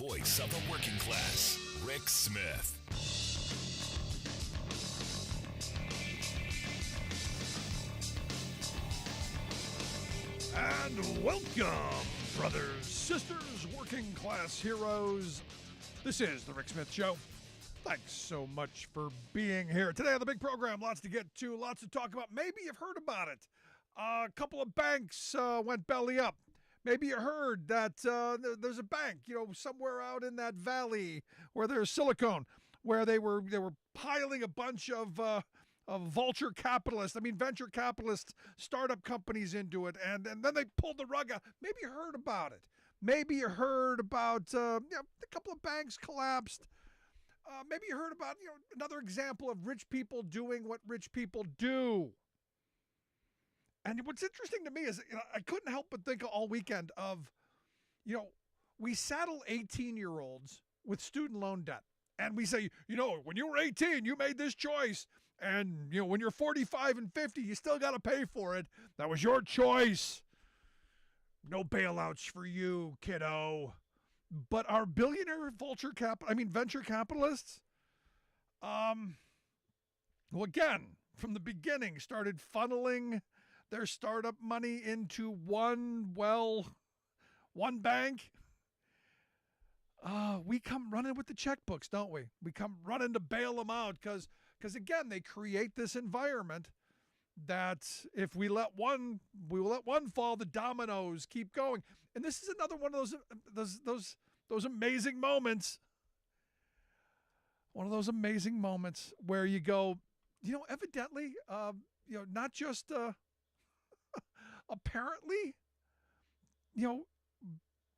Voice of the working class, Rick Smith. And welcome, brothers, sisters, working class heroes. This is the Rick Smith Show. Thanks so much for being here. Today on the big program, lots to get to, lots to talk about. Maybe you've heard about it. A couple of banks went belly up. Maybe you heard that there's a bank, somewhere out in that valley where there's silicone, where they were piling a bunch of venture capitalists, startup companies into it, and then they pulled the rug out. Maybe you heard about it. Maybe you heard about a couple of banks collapsed. Maybe you heard about another example of rich people doing what rich people do. And what's interesting to me is I couldn't help but think all weekend of, we saddle 18-year-olds with student loan debt. And we say, when you were 18, you made this choice. And, when you're 45 and 50, you still got to pay for it. That was your choice. No bailouts for you, kiddo. But our billionaire venture capitalists, again, from the beginning, started funneling their startup money into one bank. We come running with the checkbooks, don't we? We come running to bail them out because again, they create this environment that if we let one fall, the dominoes keep going. And this is another one of those amazing moments. One of those amazing moments where you go, evidently, not just apparently,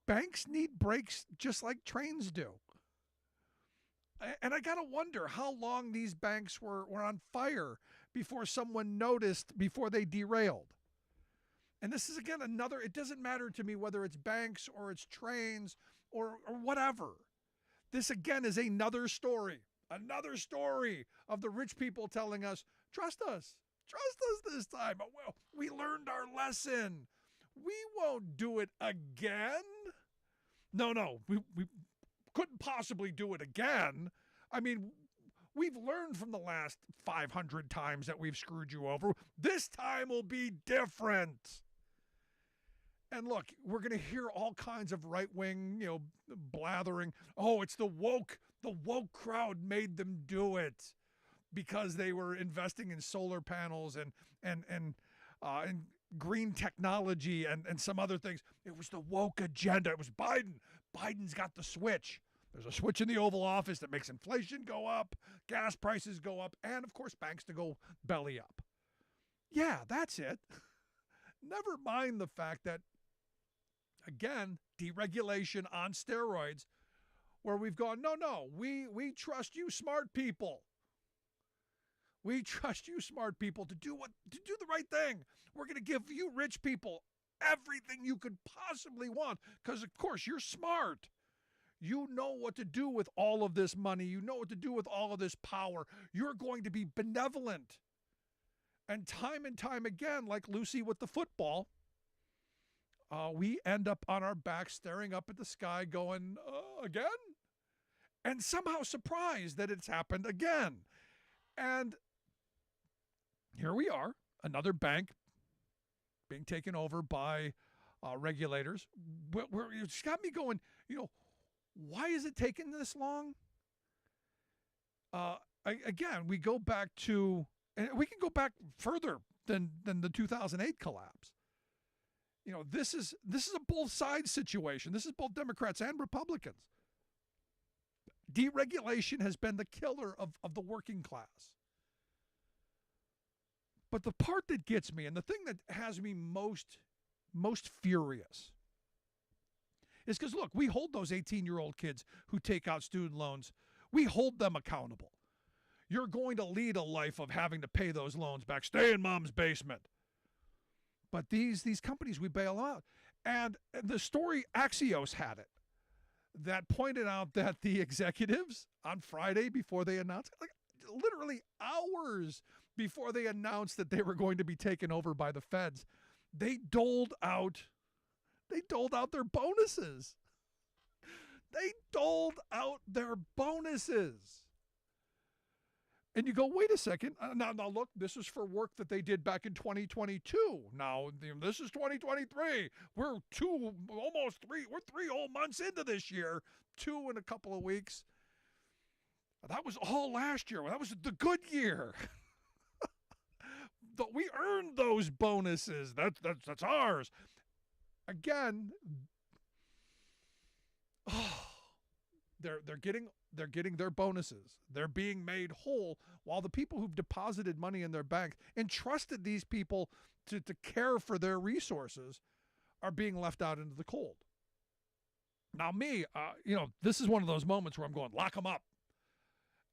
banks need brakes just like trains do. And I got to wonder how long these banks were on fire before someone noticed, before they derailed. And this is, again, it doesn't matter to me whether it's banks or it's trains or whatever. This, again, is another story of the rich people telling us, trust us this time. Well, we learned our lesson. We won't do it again. No, we couldn't possibly do it again. I mean, we've learned from the last 500 times that we've screwed you over. This time will be different. And look, we're going to hear all kinds of right-wing, blathering. Oh, it's the woke crowd made them do it because they were investing in solar panels and green technology and some other things. It was the woke agenda. It was Biden. Biden's got the switch. There's a switch in the Oval Office that makes inflation go up, gas prices go up, and, of course, banks to go belly up. Yeah, that's it. Never mind the fact that, again, deregulation on steroids, where we've gone, no, we trust you smart people. We trust you smart people to do the right thing. We're going to give you rich people everything you could possibly want because, of course, you're smart. You know what to do with all of this money. You know what to do with all of this power. You're going to be benevolent. And time again, like Lucy with the football, we end up on our backs staring up at the sky going, again? And somehow surprised that it's happened again. And here we are, another bank being taken over by regulators. Where it's got me going, why is it taking this long? Again, we go back to, and we can go back further than the 2008 collapse. This is a both sides situation. This is both Democrats and Republicans. Deregulation has been the killer of the working class. But the part that gets me, and the thing that has me most furious, is because, look, we hold those 18-year-old kids who take out student loans, we hold them accountable. You're going to lead a life of having to pay those loans back. Stay in mom's basement. But these companies, we bail out. And the story, Axios had it, that pointed out that the executives on Friday before they announced, literally hours before they announced that they were going to be taken over by the feds, they doled out their bonuses. They doled out their bonuses. And you go, wait a second. Now, look, this is for work that they did back in 2022. Now, this is 2023. We're 3 whole months into this year, 2 in a couple of weeks. That was all last year. That was the good year. We earned those bonuses. That's ours. Again, they're getting their bonuses. They're being made whole while the people who've deposited money in their bank and trusted these people to care for their resources are being left out into the cold. Now, me, this is one of those moments where I'm going, lock them up.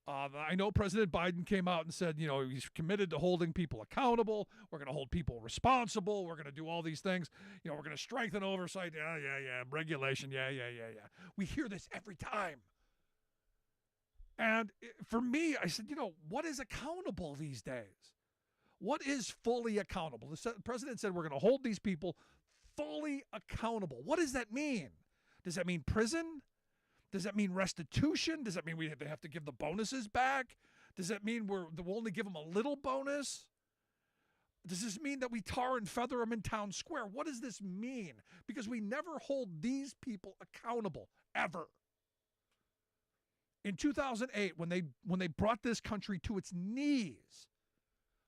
I know President Biden came out and said, he's committed to holding people accountable. We're going to hold people responsible. We're going to do all these things. We're going to strengthen oversight. Yeah. Regulation. Yeah. We hear this every time. And for me, I said, what is accountable these days? What is fully accountable? The president said we're going to hold these people fully accountable. What does that mean? Does that mean prison? Does that mean restitution? Does that mean they have to give the bonuses back? Does that mean we'll only give them a little bonus? Does this mean that we tar and feather them in town square? What does this mean? Because we never hold these people accountable, ever. In 2008, when they brought this country to its knees,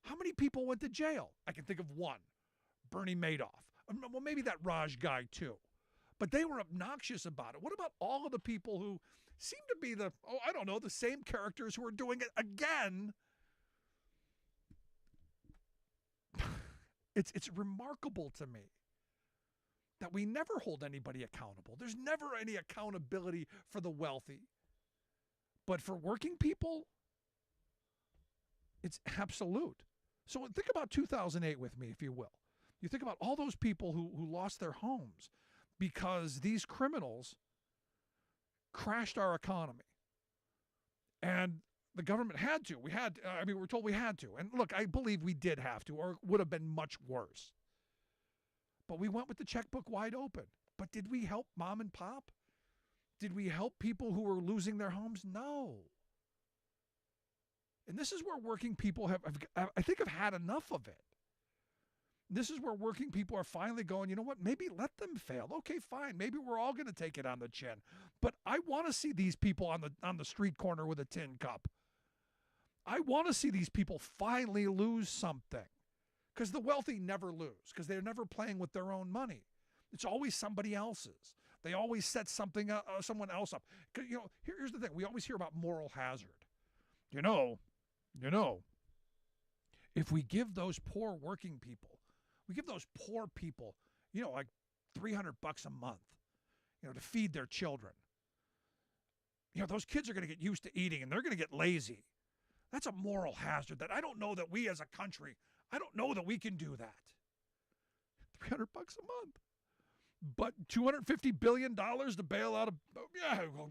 how many people went to jail? I can think of one, Bernie Madoff. Well, maybe that Raj guy too. But they were obnoxious about it. What about all of the people who seem to be the same characters who are doing it again? It's remarkable to me that we never hold anybody accountable. There's never any accountability for the wealthy. But for working people, it's absolute. So think about 2008 with me, if you will. You think about all those people who lost their homes because these criminals crashed our economy. And the government had to. We're told we had to. And look, I believe we did have to, or it would have been much worse. But we went with the checkbook wide open. But did we help mom and pop? Did we help people who were losing their homes? No. And this is where working people have had enough of it. This is where working people are finally going, you know what, maybe let them fail. Okay, fine. Maybe we're all going to take it on the chin. But I want to see these people on the street corner with a tin cup. I want to see these people finally lose something. Because the wealthy never lose, because they're never playing with their own money. It's always somebody else's. They always set someone else up. Here's the thing. We always hear about moral hazard. If we give those poor working people, like $300 a month, to feed their children. Those kids are going to get used to eating and they're going to get lazy. That's a moral hazard that I don't know that we as a country, I don't know that we can do that. $300 a month. But $250 billion to bail out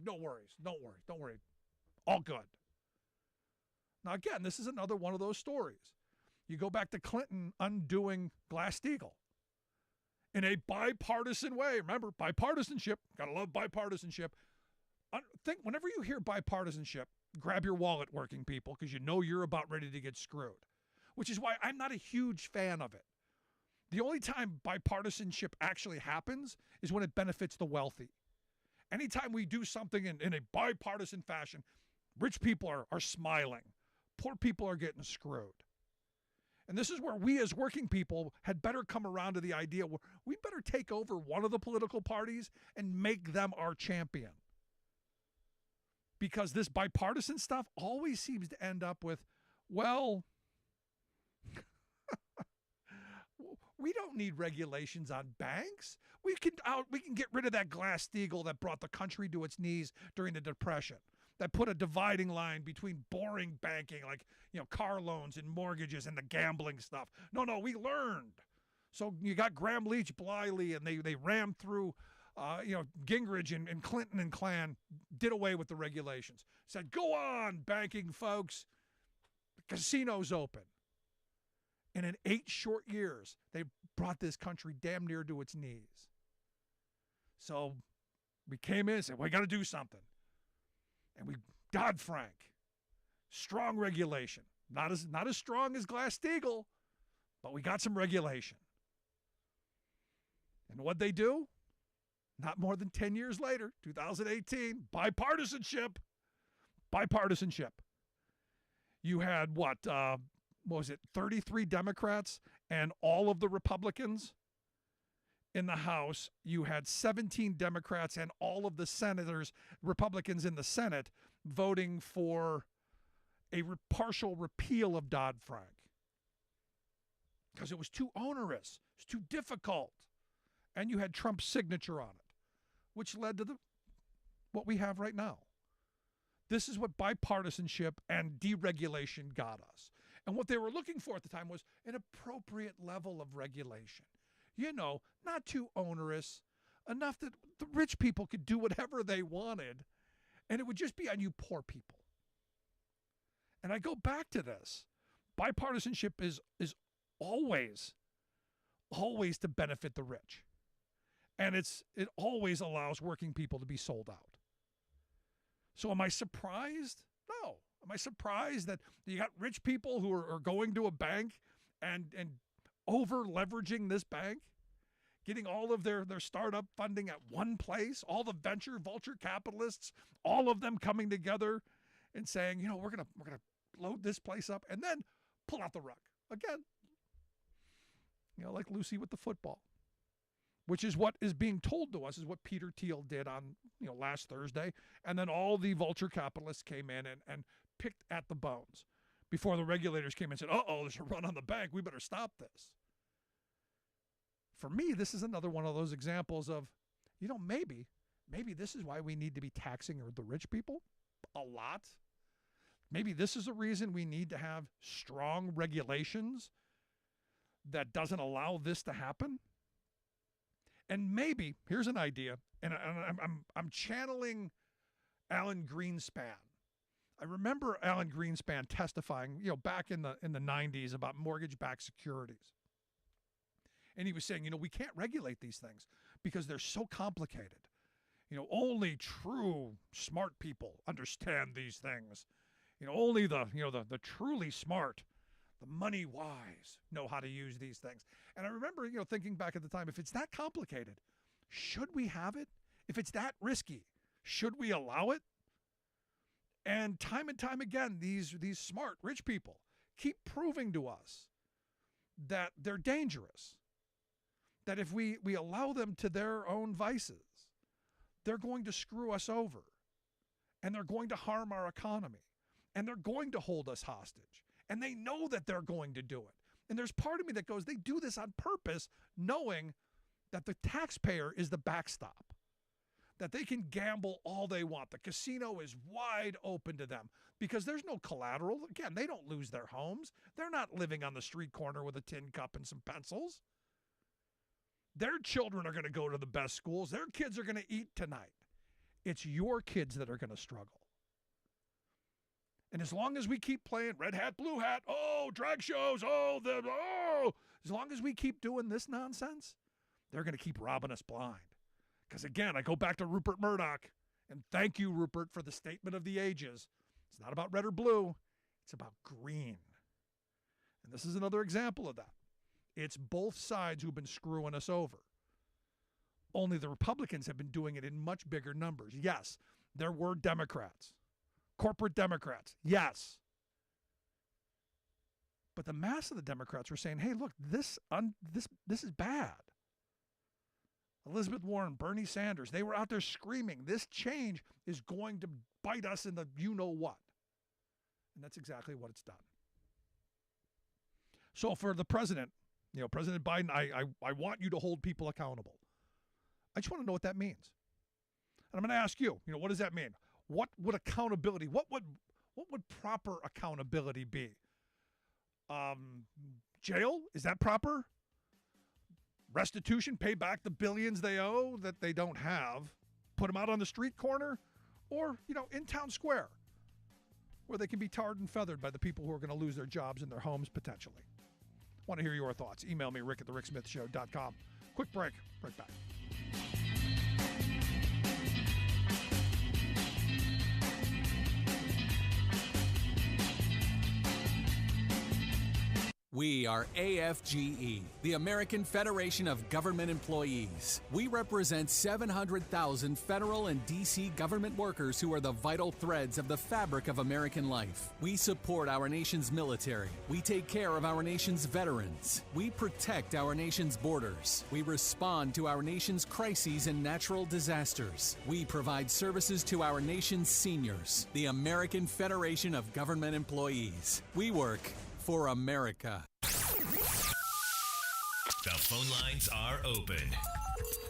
no worries. All good. Now, again, this is another one of those stories. You go back to Clinton undoing Glass-Steagall in a bipartisan way. Remember, bipartisanship. Gotta love bipartisanship. Whenever you hear bipartisanship, grab your wallet, working people, because you're about ready to get screwed, which is why I'm not a huge fan of it. The only time bipartisanship actually happens is when it benefits the wealthy. Anytime we do something in a bipartisan fashion, rich people are smiling. Poor people are getting screwed. And this is where we as working people had better come around to the idea where we better take over one of the political parties and make them our champion. Because this bipartisan stuff always seems to end up with, well, we don't need regulations on banks. We can get rid of that Glass-Steagall that brought the country to its knees during the Depression, that put a dividing line between boring banking, like car loans and mortgages, and the gambling stuff. No, we learned. So you got Graham Leach, Bliley, and they rammed through, Gingrich and Clinton and clan did away with the regulations. Said, go on, banking folks. The casino's open. And in 8 short years, they brought this country damn near to its knees. So We came in and said, we got to do something. And we, Dodd-Frank, strong regulation. Not as strong as Glass-Steagall, but we got some regulation. And what'd they do? Not more than 10 years later, 2018, bipartisanship. You had what was it, 33 Democrats and all of the Republicans in the House. You had 17 Democrats and all of the senators, Republicans in the Senate, voting for a partial repeal of Dodd-Frank because it was too onerous, it was too difficult, and you had Trump's signature on it, which led to what we have right now. This is what bipartisanship and deregulation got us. And what they were looking for at the time was an appropriate level of regulation. You know, not too onerous, enough that the rich people could do whatever they wanted, and it would just be on you poor people. And I go back to this. Bipartisanship is always to benefit the rich. And it always allows working people to be sold out. So am I surprised? No. Am I surprised that you got rich people who are going to a bank and over leveraging this bank, getting all of their startup funding at one place, all the vulture capitalists, all of them coming together and saying, you know, we're gonna load this place up and then pull out the rug again. You know, like Lucy with the football, which is what is being told to us is what Peter Thiel did on, you know, last Thursday. And then all the vulture capitalists came in and picked at the bones before the regulators came in and said, uh-oh, there's a run on the bank. We better stop this. For me, this is another one of those examples of, you know, maybe this is why we need to be taxing the rich people a lot. Maybe this is a reason we need to have strong regulations that doesn't allow this to happen. And maybe, here's an idea, and I'm channeling Alan Greenspan. I remember Alan Greenspan testifying, you know, back in the 90s about mortgage-backed securities. And he was saying, you know, we can't regulate these things because they're so complicated. You know, only true smart people understand these things. You know, only the truly smart, the money wise know how to use these things. And I remember, you know, thinking back at the time, if it's that complicated, should we have it? If it's that risky, should we allow it? And time again, these smart, rich people keep proving to us that they're dangerous. That if we allow them to their own vices, they're going to screw us over. And they're going to harm our economy. And they're going to hold us hostage. And they know that they're going to do it. And there's part of me that goes, they do this on purpose, knowing that the taxpayer is the backstop. That they can gamble all they want. The casino is wide open to them because there's no collateral. Again, they don't lose their homes. They're not living on the street corner with a tin cup and some pencils. Their children are going to go to the best schools. Their kids are going to eat tonight. It's your kids that are going to struggle. And as long as we keep playing red hat, blue hat, oh, drag shows, as long as we keep doing this nonsense, they're going to keep robbing us blind. Because again, I go back to Rupert Murdoch, and thank you, Rupert, for the statement of the ages. It's not about red or blue. It's about green. And this is another example of that. It's both sides who've been screwing us over. Only the Republicans have been doing it in much bigger numbers. Yes, there were Democrats. Corporate Democrats, yes. But the mass of the Democrats were saying, hey, look, this is bad. Elizabeth Warren, Bernie Sanders, they were out there screaming, this change is going to bite us in the you-know-what. And that's exactly what it's done. So for the president, you know, President Biden, I want you to hold people accountable. I just want to know what that means. And I'm going to ask you, you know, what does that mean? What would accountability, what would proper accountability be? Jail, is that proper? Restitution, pay back the billions they owe that they don't have, put them out on the street corner, or, you know, in town square, where they can be tarred and feathered by the people who are going to lose their jobs and their homes potentially. Want to hear your thoughts? Email me, rick@thericksmithshow.com. Quick break, right back. We are AFGE, the American Federation of Government Employees. We represent 700,000 federal and D.C. government workers who are the vital threads of the fabric of American life. We support our nation's military. We take care of our nation's veterans. We protect our nation's borders. We respond to our nation's crises and natural disasters. We provide services to our nation's seniors. The American Federation of Government Employees. We work for America. The phone lines are open.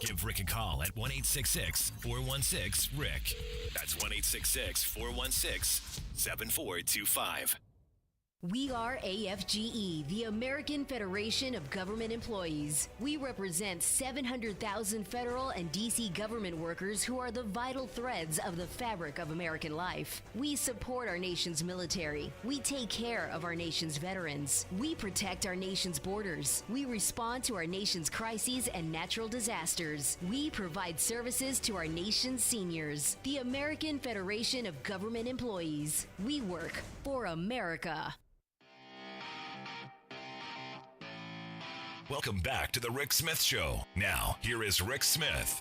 Give Rick a call at 1-866-416-RICK. That's 1-866-416-7425. We are AFGE, the American Federation of Government Employees. We represent 700,000 federal and D.C. government workers who are the vital threads of the fabric of American life. We support our nation's military. We take care of our nation's veterans. We protect our nation's borders. We respond to our nation's crises and natural disasters. We provide services to our nation's seniors. The American Federation of Government Employees. We work for America. Welcome back to the Rick Smith Show. Now, here is Rick Smith.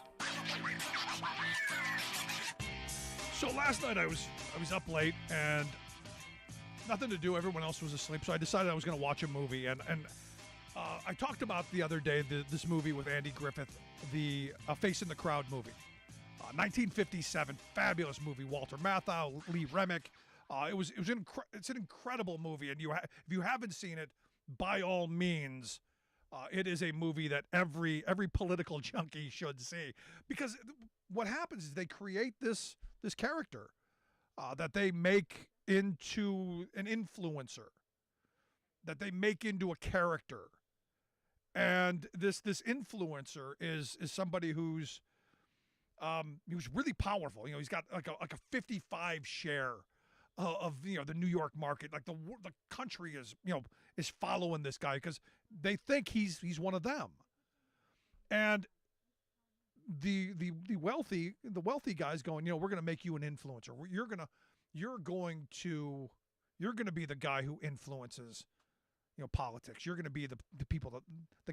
So last night I was up late and nothing to do. Everyone else was asleep, so I decided I was going to watch a movie. And I talked about the other day this movie with Andy Griffith, the Face in the Crowd movie, 1957, fabulous movie. Walter Matthau, Lee Remick. It's an incredible movie, and if you haven't seen it, by all means. It is a movie that every political junkie should see, because what happens is they create this character that they make into an influencer, that they make into a character, and this influencer is somebody who's really powerful. He's got like a 55 share of the New York market. Like the country is following this guy because they think he's one of them. And the wealthy guys going, we're going to make you an influencer. You're going to be the guy who influences politics. You're going to be the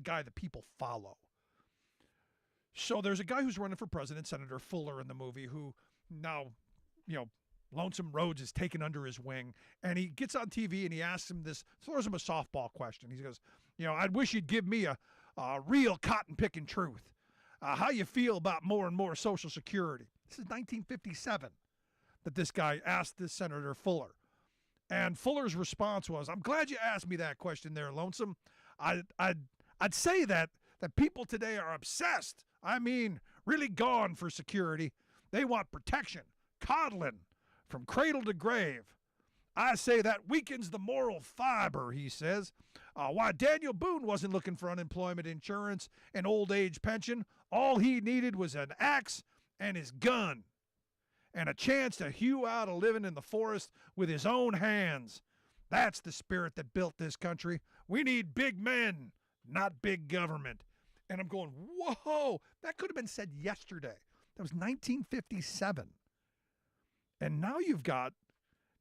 guy that people follow. So there's a guy who's running for president, Senator Fuller, in the movie, who now Lonesome Rhodes is taken under his wing, and he gets on TV and he asks him throws him a softball question. He goes, I'd wish you'd give me a real cotton-picking truth. How you feel about more and more Social Security? This is 1957 that this guy asked this Senator Fuller. And Fuller's response was, I'm glad you asked me that question there, Lonesome. I'd say that people today are obsessed. I mean, really gone for security. They want protection, coddling, from cradle to grave. I say that weakens the moral fiber, he says. Why, Daniel Boone wasn't looking for unemployment insurance and old age pension. All he needed was an axe and his gun and a chance to hew out a living in the forest with his own hands. That's the spirit that built this country. We need big men, not big government. And I'm going, whoa, that could have been said yesterday. That was 1957. And now you've got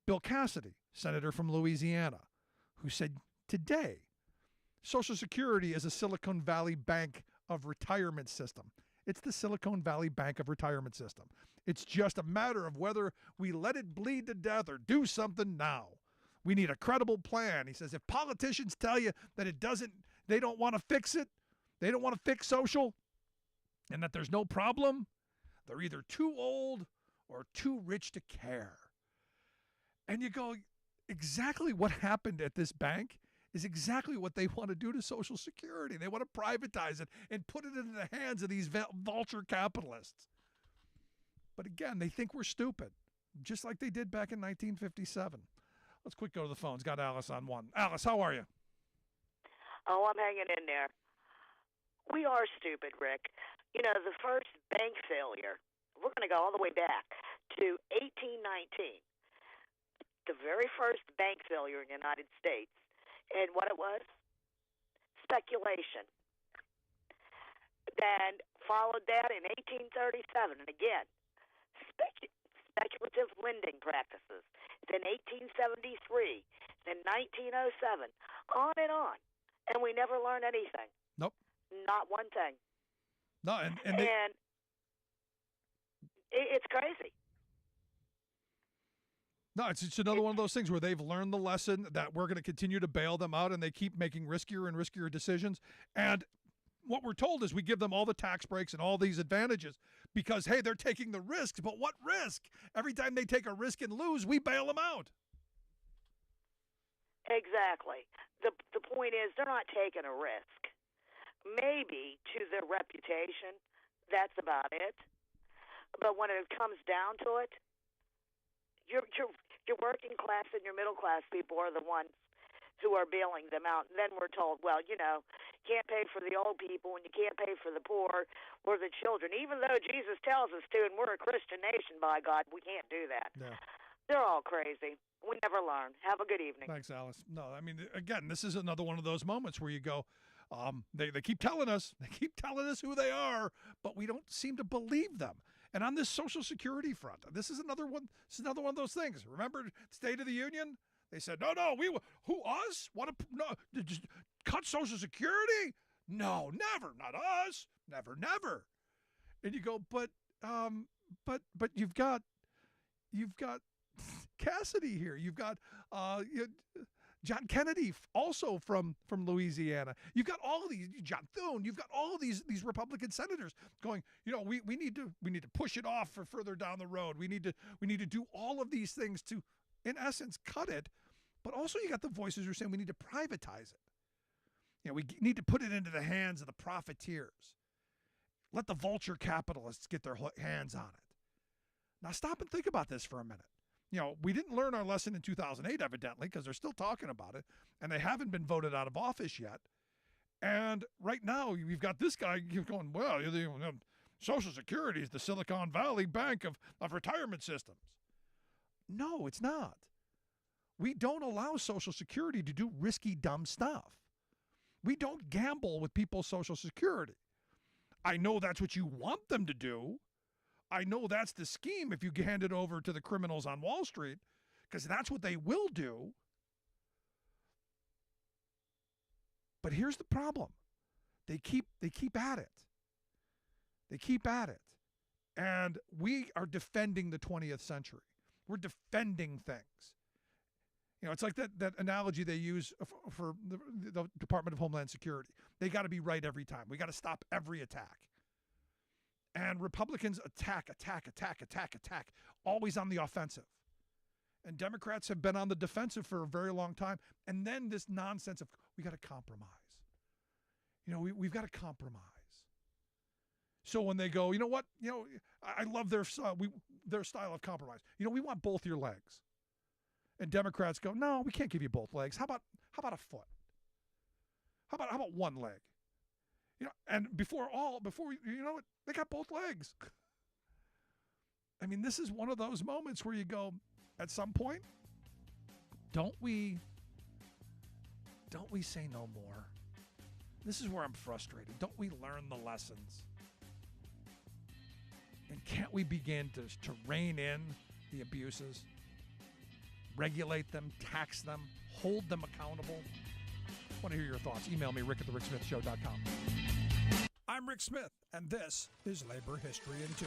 Bill Cassidy, senator from Louisiana, who said today, Social Security is a Silicon Valley Bank of retirement system. It's the Silicon Valley Bank of retirement system. It's just a matter of whether we let it bleed to death or do something now. We need a credible plan. He says, if politicians tell you that they don't want to fix it, they don't want to fix social, and that there's no problem, they're either too old or too rich to care. And you go, exactly what happened at this bank is exactly what they want to do to Social Security. They want to privatize it and put it into the hands of these vulture capitalists. But again, they think we're stupid, just like they did back in 1957. Let's quick go to the phones. Got Alice on one. Alice, how are you? Oh, I'm hanging in there. We are stupid, Rick. The first bank failure, we're going to go all the way back to 1819. The very first bank failure in the United States. And what it was? Speculation. Then followed that in 1837. And again, speculative lending practices. Then 1873, in 1907, on, and we never learn anything. Nope. Not one thing. No, and it's crazy. No, it's another one of those things where they've learned the lesson that we're going to continue to bail them out, and they keep making riskier and riskier decisions. And what we're told is we give them all the tax breaks and all these advantages because, hey, they're taking the risks. But what risk? Every time they take a risk and lose, we bail them out. Exactly. The point is they're not taking a risk. Maybe to their reputation, that's about it. But when it comes down to it, your working class and your middle class people are the ones who are bailing them out. And then we're told, well, you can't pay for the old people and you can't pay for the poor or the children. Even though Jesus tells us to, and we're a Christian nation, by God, we can't do that. Yeah. They're all crazy. We never learn. Have a good evening. Thanks, Alice. No, I mean, again, this is another one of those moments where you go, they keep telling us who they are, but we don't seem to believe them. And on this Social Security front, this is another one. This is another one of those things. Remember State of the Union? They said, no, who us? Just cut Social Security? No, never, not us, never. And you go, but you've got Cassidy here. You've got John Kennedy, also from Louisiana. You've got all of these, John Thune. You've got all of these Republican senators going, we need to push it off for further down the road. We need to do all of these things to, in essence, cut it. But also you got the voices who are saying we need to privatize it. We need to put it into the hands of the profiteers. Let the vulture capitalists get their hands on it. Now stop and think about this for a minute. We didn't learn our lesson in 2008, evidently, because they're still talking about it, and they haven't been voted out of office yet. And right now, we've got this guy going, well, Social Security is the Silicon Valley Bank of retirement systems. No, it's not. We don't allow Social Security to do risky, dumb stuff. We don't gamble with people's Social Security. I know that's what you want them to do. I know that's the scheme if you hand it over to the criminals on Wall Street, because that's what they will do. But here's the problem. They keep at it. They keep at it. And we are defending the 20th century. We're defending things. It's like that analogy they use for the Department of Homeland Security. They got to be right every time. We got to stop every attack. And Republicans attack, always on the offensive. And Democrats have been on the defensive for a very long time. And then this nonsense of, we got to compromise. We've got to compromise. So when they go, I love their style of compromise. We want both your legs. And Democrats go, no, we can't give you both legs. How about a foot? How about one leg? And before they got both legs. I mean, this is one of those moments where you go, at some point, don't we say no more? This is where I'm frustrated. Don't we learn the lessons? And can't we begin to rein in the abuses, regulate them, tax them, hold them accountable? I want to hear your thoughts. Email me, rick@thericksmithshow.com. I'm Rick Smith, and this is Labor History in 2.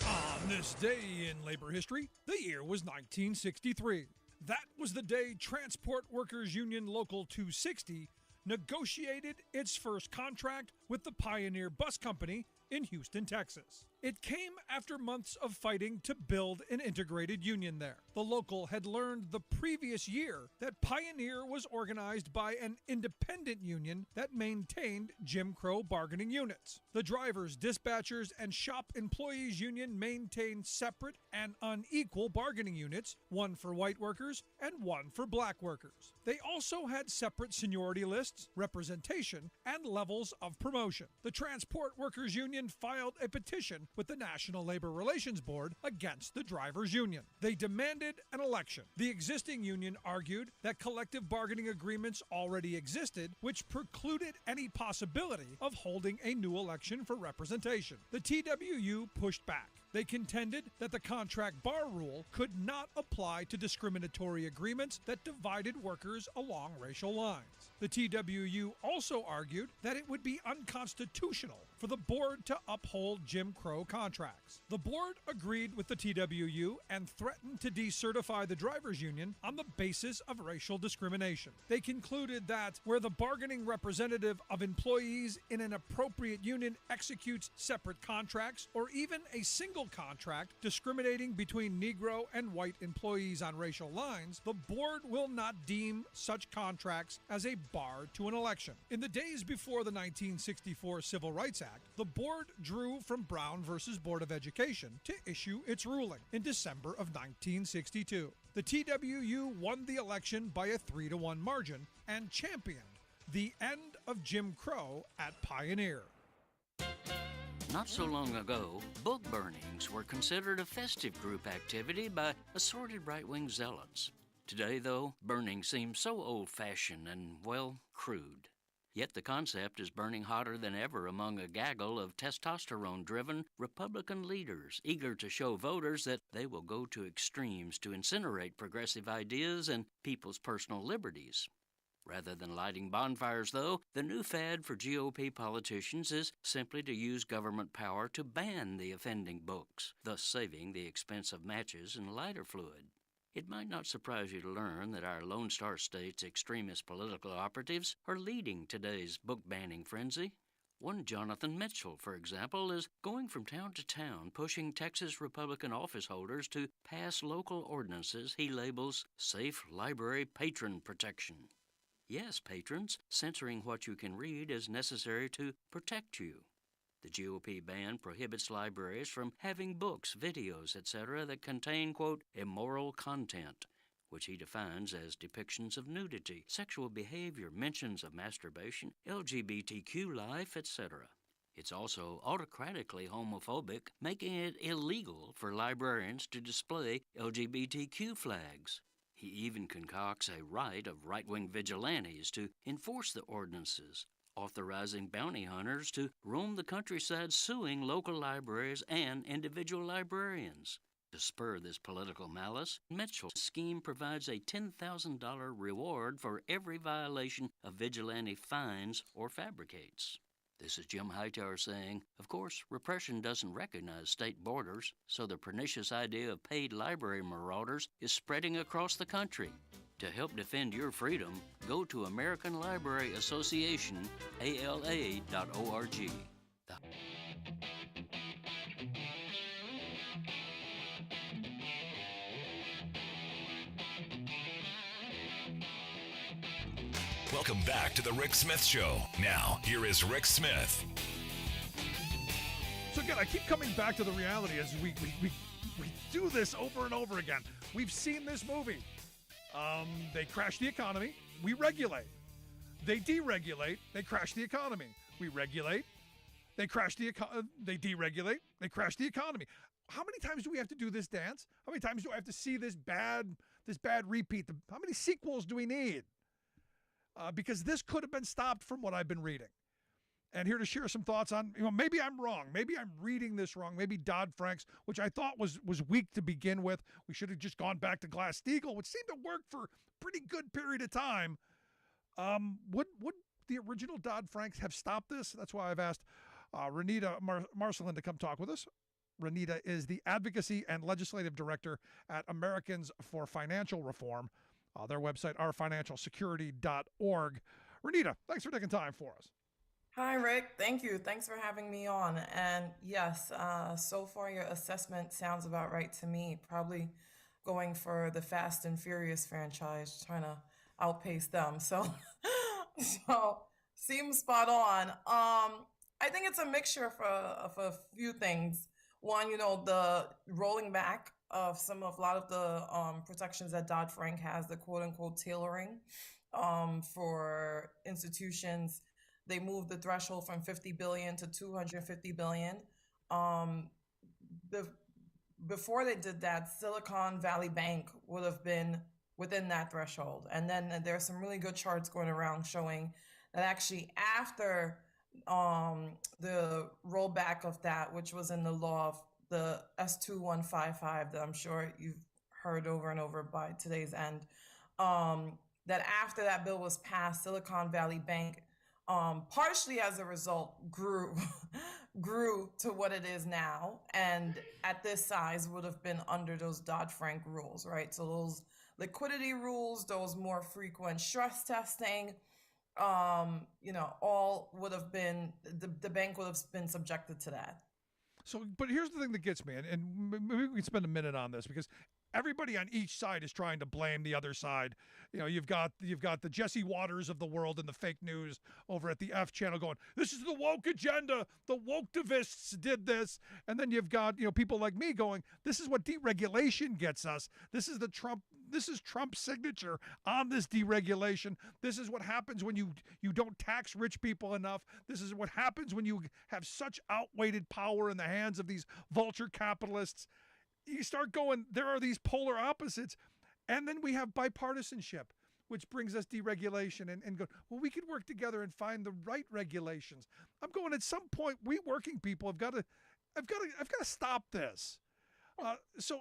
On this day in labor history, the year was 1963. That was the day Transport Workers Union Local 260 negotiated its first contract with the Pioneer Bus Company in Houston, Texas. It came after months of fighting to build an integrated union there. The local had learned the previous year that Pioneer was organized by an independent union that maintained Jim Crow bargaining units. The drivers, dispatchers, and shop employees union maintained separate and unequal bargaining units, one for white workers and one for black workers. They also had separate seniority lists, representation, and levels of promotion. The Transport Workers Union filed a petition with the National Labor Relations Board against the drivers' union. They demanded an election. The existing union argued that collective bargaining agreements already existed, which precluded any possibility of holding a new election for representation. The TWU pushed back. They contended that the contract bar rule could not apply to discriminatory agreements that divided workers along racial lines. The TWU also argued that it would be unconstitutional for the board to uphold Jim Crow contracts. The board agreed with the TWU and threatened to decertify the drivers' union on the basis of racial discrimination. They concluded that where the bargaining representative of employees in an appropriate union executes separate contracts or even a single contract discriminating between Negro and white employees on racial lines, the board will not deem such contracts as a bar to an election. In the days before the 1964 Civil Rights Act, the board drew from Brown versus Board of Education to issue its ruling in December of 1962. The TWU won the election by a 3-1 margin and championed the end of Jim Crow at Pioneer. Not so long ago, book burnings were considered a festive group activity by assorted right-wing zealots. Today, though, burning seems so old-fashioned and, well, crude. Yet the concept is burning hotter than ever among a gaggle of testosterone-driven Republican leaders eager to show voters that they will go to extremes to incinerate progressive ideas and people's personal liberties. Rather than lighting bonfires, though, the new fad for GOP politicians is simply to use government power to ban the offending books, thus saving the expense of matches and lighter fluid. It might not surprise you to learn that our Lone Star State's extremist political operatives are leading today's book-banning frenzy. One Jonathan Mitchell, for example, is going from town to town pushing Texas Republican office holders to pass local ordinances he labels safe library patron protection. Yes, patrons, censoring what you can read is necessary to protect you. The GOP ban prohibits libraries from having books, videos, etc. that contain, quote, immoral content, which he defines as depictions of nudity, sexual behavior, mentions of masturbation, LGBTQ life, etc. It's also autocratically homophobic, making it illegal for librarians to display LGBTQ flags. He even concocts a right of right-wing vigilantes to enforce the ordinances, authorizing bounty hunters to roam the countryside suing local libraries and individual librarians. To spur this political malice, Mitchell's scheme provides a $10,000 reward for every violation a vigilante finds or fabricates. This is Jim Hightower saying, of course, repression doesn't recognize state borders, so the pernicious idea of paid library marauders is spreading across the country. To help defend your freedom, go to American Library Association, ALA.org. Welcome back to the Rick Smith Show. Now, here is Rick Smith. So again, I keep coming back to the reality as we do this over and over again. We've seen this movie. They crash the economy. We regulate. They deregulate. They crash the economy. We regulate. They crash the they deregulate. They crash the economy. How many times do we have to do this dance? How many times do I have to see this bad repeat? How many sequels do we need? Because this could have been stopped from what I've been reading. And here to share some thoughts on, maybe I'm wrong. Maybe I'm reading this wrong. Maybe Dodd-Frank's, which I thought was weak to begin with. We should have just gone back to Glass-Steagall, which seemed to work for a pretty good period of time. Would the original Dodd-Franks have stopped this? That's why I've asked Renita Marcelin to come talk with us. Renita is the Advocacy and Legislative Director at Americans for Financial Reform. Their website, ourfinancialsecurity.org. Renita, thanks for taking time for us. Hi, Rick. Thank you. Thanks for having me on. And yes, so far your assessment sounds about right to me. Probably going for the Fast and Furious franchise, trying to outpace them. So seems spot on. I think it's a mixture of a few things. One, the rolling back of a lot of the protections that Dodd-Frank has, the quote-unquote tailoring for institutions. They moved the threshold from $50 billion to $250 billion. Before they did that, Silicon Valley Bank would have been within that threshold. And then there's some really good charts going around showing that actually after the rollback of that, which was in the law of the S2155 that I'm sure you've heard over and over by today's end. That after that bill was passed, Silicon Valley Bank, partially as a result, grew grew to what it is now, and at this size would have been under those Dodd-Frank rules, right? So those liquidity rules, those more frequent stress testing, all would have been the bank would have been subjected to that. So, but here's the thing that gets me, and maybe we can spend a minute on this, because everybody on each side is trying to blame the other side. You've got the Jesse Waters of the world and the fake news over at the F channel going, this is the woke agenda. The woke-tivists did this. And then you've got, people like me going, this is what deregulation gets us. This is Trump's signature on this deregulation. This is what happens when you don't tax rich people enough. This is what happens when you have such outweighed power in the hands of these vulture capitalists. You start going, there are these polar opposites. And then we have bipartisanship, which brings us deregulation and go, well, we could work together and find the right regulations. I'm going, at some point, we working people have got to stop this. So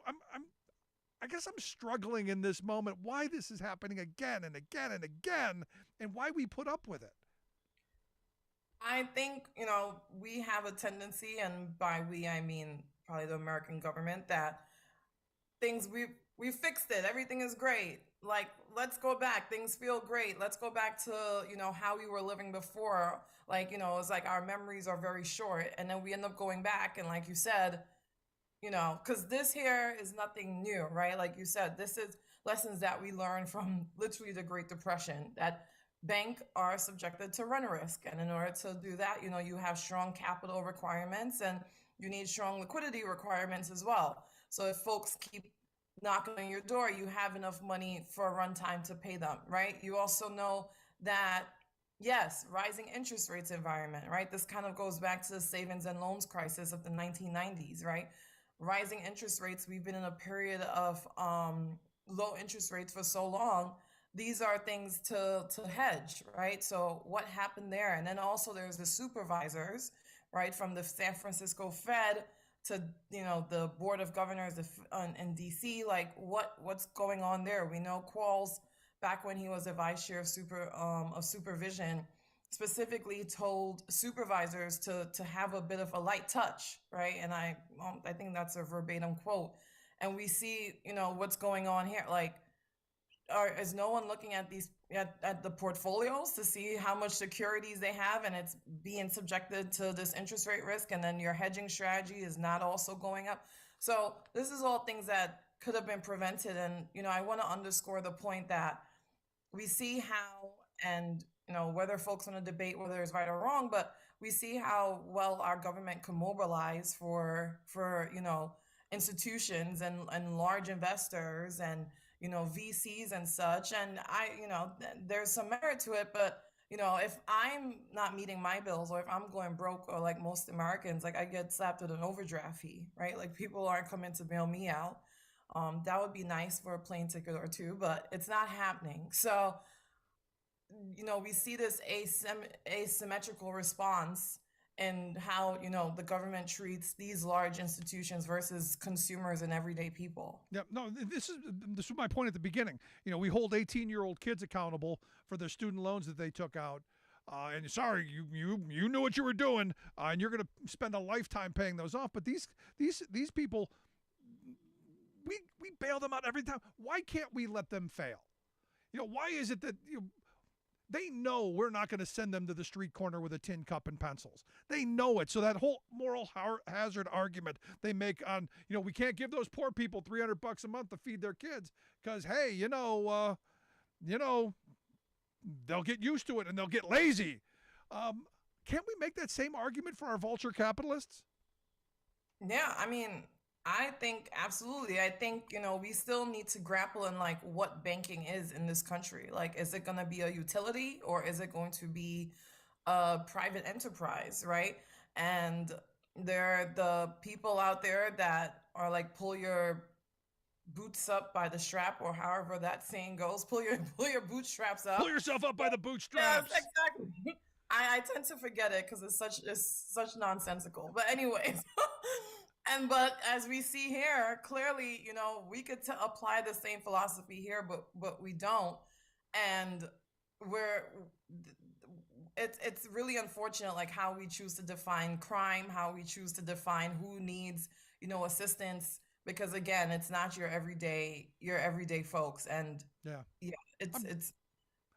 I guess I'm struggling in this moment why this is happening again and again and again, and why we put up with it. I think, we have a tendency, and by we, I mean probably the American government, that things we fixed it. Everything is great. Like, let's go back. Things feel great. Let's go back to, how we were living before. Like, it's like our memories are very short. And then we end up going back. And like you said, because this here is nothing new, right? Like you said, this is lessons that we learned from literally the Great Depression, that banks are subjected to run risk. And in order to do that, you have strong capital requirements and you need strong liquidity requirements as well. So if folks keep knocking on your door, you have enough money for a runtime to pay them, right? You also know that, yes, rising interest rates environment, right? This kind of goes back to the savings and loans crisis of the 1990s, right? Rising interest rates, we've been in a period of low interest rates for so long. These are things to hedge, right? So what happened there? And then also there's the supervisors, right? From the San Francisco Fed to, the Board of Governors in DC, like what's going on there? We know Qualls, back when he was a vice chair of supervision, specifically told supervisors to have a bit of a light touch, right? And I think that's a verbatim quote. And we see, what's going on here. Like, is no one looking at these at the portfolios to see how much securities they have, and it's being subjected to this interest rate risk, and then your hedging strategy is not also going up? So this is all things that could have been prevented. And I want to underscore the point that we see how, and whether folks want to debate whether it's right or wrong, but we see how well our government can mobilize for institutions and large investors and VCs and such. And there's some merit to it, but if I'm not meeting my bills, or if I'm going broke, or like most Americans, like I get slapped with an overdraft fee, right? Like people aren't coming to bail me out. That would be nice for a plane ticket or two, but it's not happening. So, we see this asymmetrical response and how, the government treats these large institutions versus consumers and everyday people. Yeah, no, this is my point at the beginning. We hold 18-year-old kids accountable for their student loans that they took out. And sorry, you knew what you were doing, and you're going to spend a lifetime paying those off. But these people, we bail them out every time. Why can't we let them fail? Why is it that they know we're not going to send them to the street corner with a tin cup and pencils? They know it. So that whole moral hazard argument they make on, we can't give those poor people $300 a month to feed their kids because, hey, they'll get used to it and they'll get lazy. Can't we make that same argument for our vulture capitalists? Yeah, I mean, I think absolutely. I think, we still need to grapple in like what banking is in this country. Like, is it going to be a utility, or is it going to be a private enterprise, right? And there are the people out there that are like, pull your boots up by the strap, or however that saying goes, pull your bootstraps up. Pull yourself up by the bootstraps. Yes, exactly. I tend to forget it because it's such nonsensical. But anyways, But as we see here, clearly, we could apply the same philosophy here, but we don't. And we're it's really unfortunate, like how we choose to define crime, how we choose to define who needs, assistance, because again, it's not your everyday folks. And Yeah. yeah, it's I'm, it's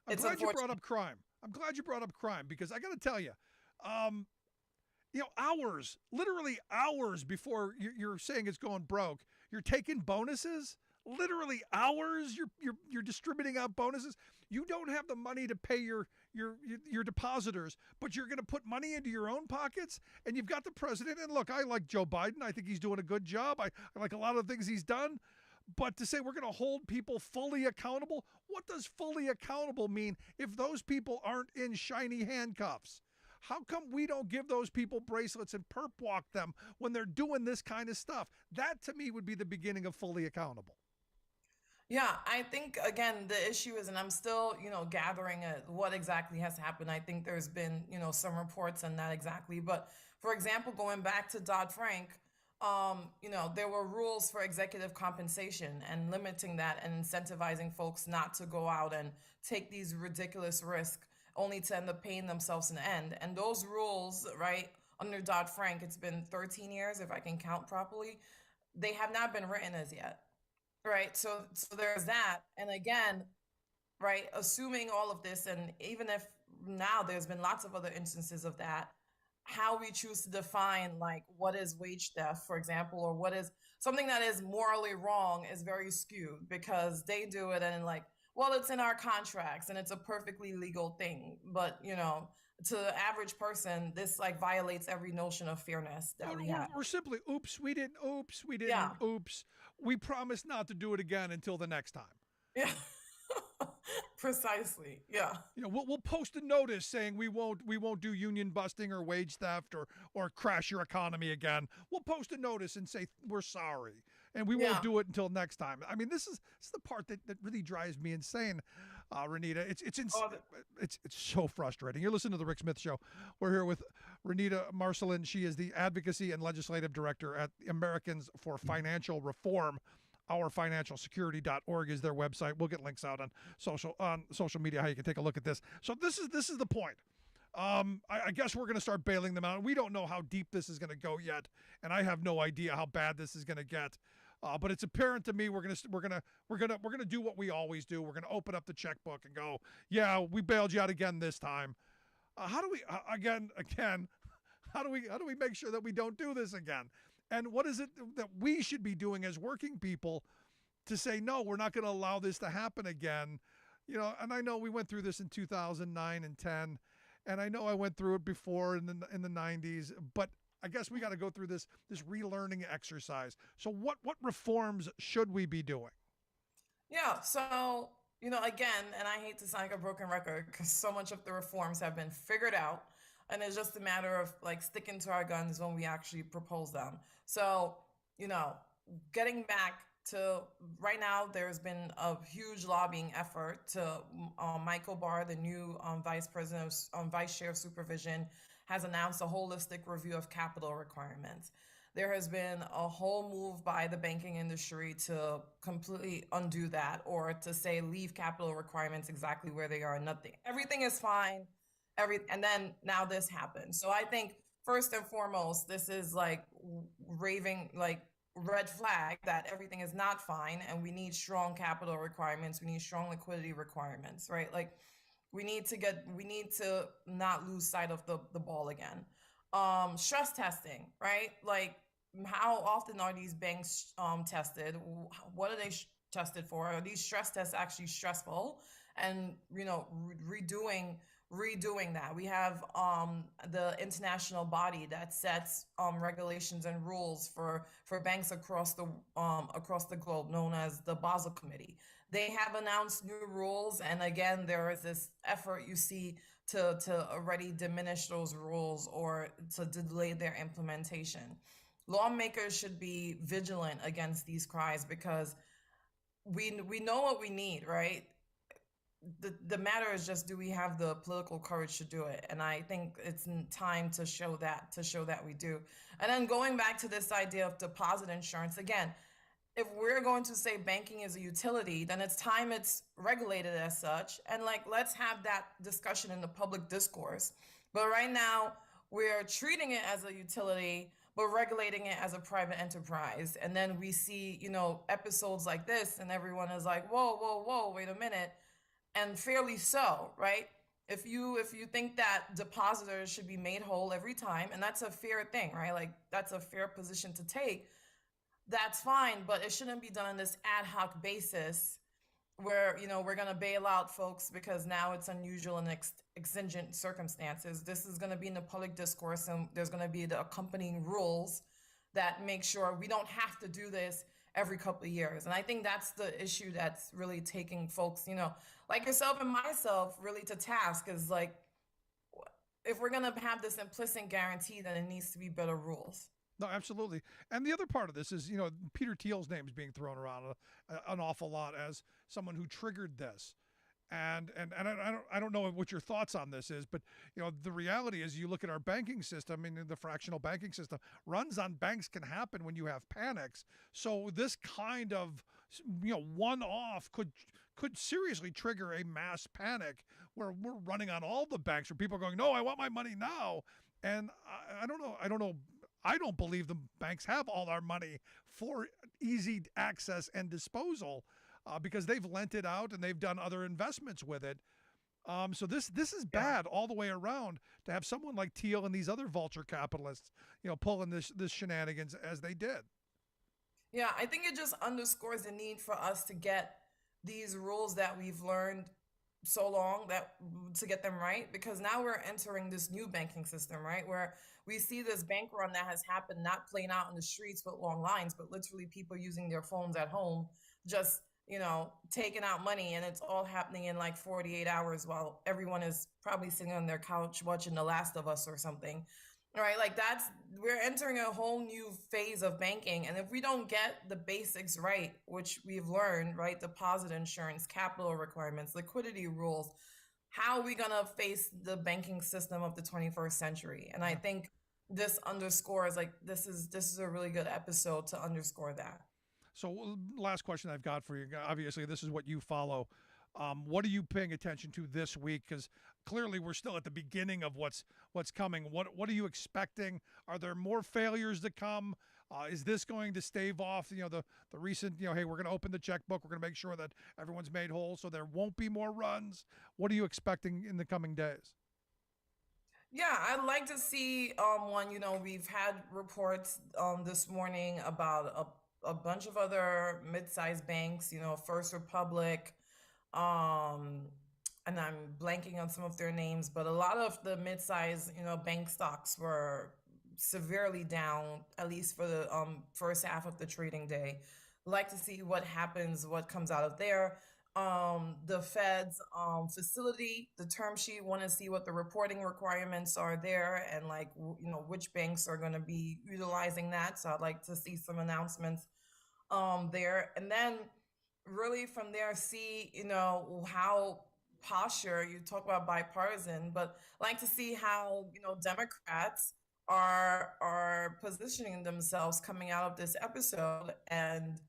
I'm it's glad you brought unfortunate. up crime. I'm glad you brought up crime because I got to tell you, um, hours, literally hours before you're saying it's going broke, you're taking bonuses. Literally hours, you're distributing out bonuses. You don't have the money to pay your depositors, but you're going to put money into your own pockets. And you've got the president. And look, I like Joe Biden. I think he's doing a good job. I like a lot of the things he's done. But to say we're going to hold people fully accountable, what does fully accountable mean if those people aren't in shiny handcuffs? How come we don't give those people bracelets and perp walk them when they're doing this kind of stuff? That to me would be the beginning of fully accountable. Yeah, I think again the issue is, and I'm still, gathering what exactly has happened. I think there's been, some reports on that exactly. But for example, going back to Dodd-Frank, there were rules for executive compensation and limiting that and incentivizing folks not to go out and take these ridiculous risks only to end up paying themselves in the end. And those rules, right, under Dodd-Frank, it's been 13 years, if I can count properly, they have not been written as yet. Right. So there's that. And again, right, assuming all of this, and even if now there's been lots of other instances of that, how we choose to define like what is wage theft, for example, or what is something that is morally wrong is very skewed because they do it and like, well, it's in our contracts and it's a perfectly legal thing. But, to the average person, this like violates every notion of fairness that we have. Or simply, oops, we didn't, Yeah. oops. We promise not to do it again until the next time. Yeah. Precisely. Yeah. We'll post a notice saying we won't do union busting or wage theft or crash your economy again. We'll post a notice and say we're sorry and we won't do it until next time. I mean, this is the part that really drives me insane, Renita. It's so frustrating. You're listening to the Rick Smith Show. We're here with Renita Marcelin. She is the Advocacy and Legislative Director at Americans for Financial Reform. OurFinancialSecurity.org is their website. We'll get links out on social media how you can take a look at this. So this is the point. I guess we're going to start bailing them out. We don't know how deep this is going to go yet, and I have no idea how bad this is going to get. But it's apparent to me we're gonna do what we always do. We're gonna open up the checkbook and go, yeah, we bailed you out again this time. How do we again? How do we make sure that we don't do this again? And what is it that we should be doing as working people to say, no, we're not going to allow this to happen again? And I know we went through this in 2009 and 10, and I know I went through it before in the 90s, but I guess we got to go through this relearning exercise. So what reforms should we be doing? Yeah. So, again, and I hate to sound like a broken record because so much of the reforms have been figured out. And it's just a matter of like sticking to our guns when we actually propose them. So, getting back to right now, there's been a huge lobbying effort to Michael Barr, the new vice president, vice chair of supervision, has announced a holistic review of capital requirements. There has been a whole move by the banking industry to completely undo that, or to say leave capital requirements exactly where they are. Nothing, everything is fine. And then now this happens. So I think first and foremost, this is like raving, like red flag that everything is not fine. And we need strong capital requirements. We need strong liquidity requirements, right? Like we need to not lose sight of the ball again. Stress testing, right? Like how often are these banks tested? What are they tested for? Are these stress tests actually stressful? And, redoing that. We have the international body that sets regulations and rules for banks across the globe, known as the Basel Committee. They have announced new rules, and again, there is this effort you see to already diminish those rules or to delay their implementation. Lawmakers should be vigilant against these cries because we know what we need, right? the matter is just, do we have the political courage to do it? And I think it's time to show that we do. And then going back to this idea of deposit insurance again, if we're going to say banking is a utility, then it's time it's regulated as such. And like, let's have that discussion in the public discourse. But right now, we're treating it as a utility, but regulating it as a private enterprise. And then we see, episodes like this, and everyone is like, whoa, whoa, whoa, wait a minute. And fairly so, right? If you think that depositors should be made whole every time, and that's a fair thing, right? Like, that's a fair position to take, that's fine, but it shouldn't be done on this ad hoc basis where, we're going to bail out folks because now it's unusual and exigent circumstances. This is going to be in the public discourse, and there's going to be the accompanying rules that make sure we don't have to do this every couple of years. And I think that's the issue that's really taking folks, like yourself and myself, really to task, is like, if we're going to have this implicit guarantee, then it needs to be better rules. No, absolutely. And the other part of this is, Peter Thiel's name is being thrown around an awful lot as someone who triggered this. And I don't know what your thoughts on this is, but the reality is, you look at our banking system, and the fractional banking system, runs on banks can happen when you have panics. So this kind of one-off could seriously trigger a mass panic where we're running on all the banks, where people are going, no, I want my money now. And I don't know. I don't believe the banks have all our money for easy access and disposal, because they've lent it out and they've done other investments with it. So this is bad all the way around, to have someone like Thiel and these other vulture capitalists, pulling this shenanigans as they did. Yeah, I think it just underscores the need for us to get these rules that we've learned so long, that to get them right, because now we're entering this new banking system, right, where we see this bank run that has happened, not playing out in the streets with long lines, but literally people using their phones at home, just taking out money, and it's all happening in like 48 hours while everyone is probably sitting on their couch watching The Last of Us or something. All right, like we're entering a whole new phase of banking. And if we don't get the basics right, which we've learned, right, deposit insurance, capital requirements, liquidity rules, how are we going to face the banking system of the 21st century? And I think this underscores, like, this is a really good episode to underscore that. So last question I've got for you. Obviously, this is what you follow. What are you paying attention to this week? Because clearly we're still at the beginning of what's coming. What are you expecting? Are there more failures to come? Is this going to stave off, the recent, hey, we're going to open the checkbook. We're going to make sure that everyone's made whole, so there won't be more runs. What are you expecting in the coming days? Yeah, I'd like to see one. We've had reports this morning about a bunch of other mid-sized banks. First Republic. And I'm blanking on some of their names, but a lot of the mid-size, bank stocks were severely down, at least for the first half of the trading day. Like to see what happens, what comes out of there. The Fed's facility, the term sheet, want to see what the reporting requirements are there, and which banks are going to be utilizing that. So I'd like to see some announcements there, and then really from there see how posture, you talk about bipartisan, but like to see how Democrats are positioning themselves coming out of this episode. And